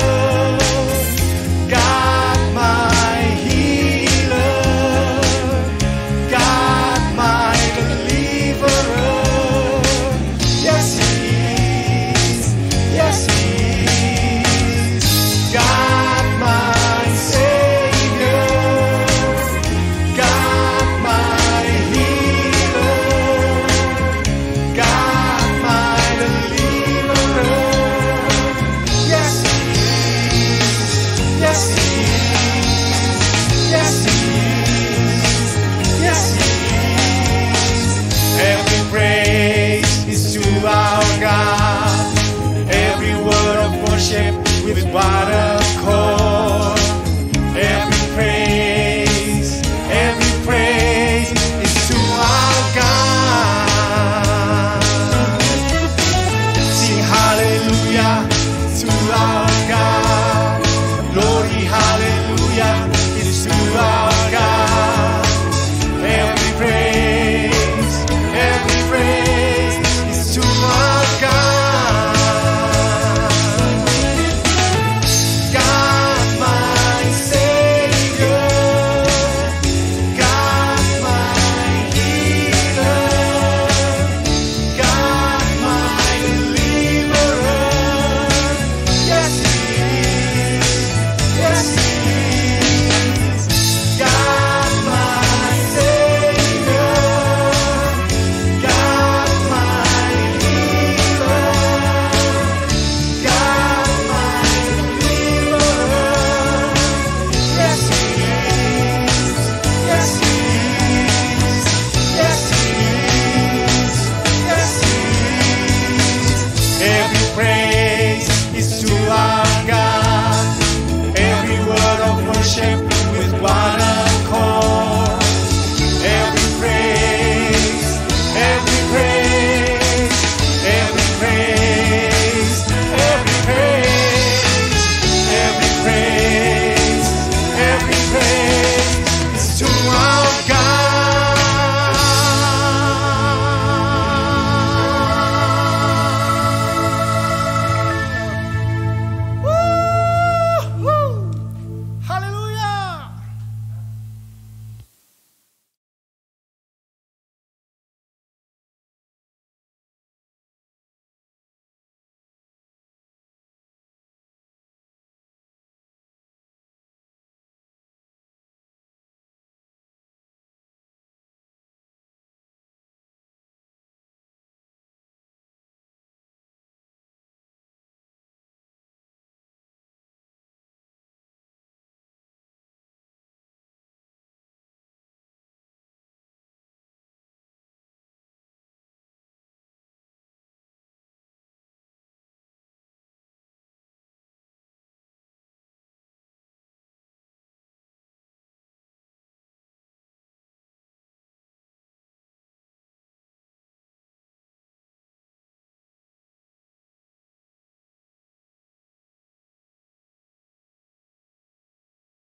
God my healer, God my deliverer. Yes He is, yes He is. God my Savior, God my healer, God my deliverer. Yes He is, yes He is, yes He is, yes He is. Every praise is to our God. Every word of worship with one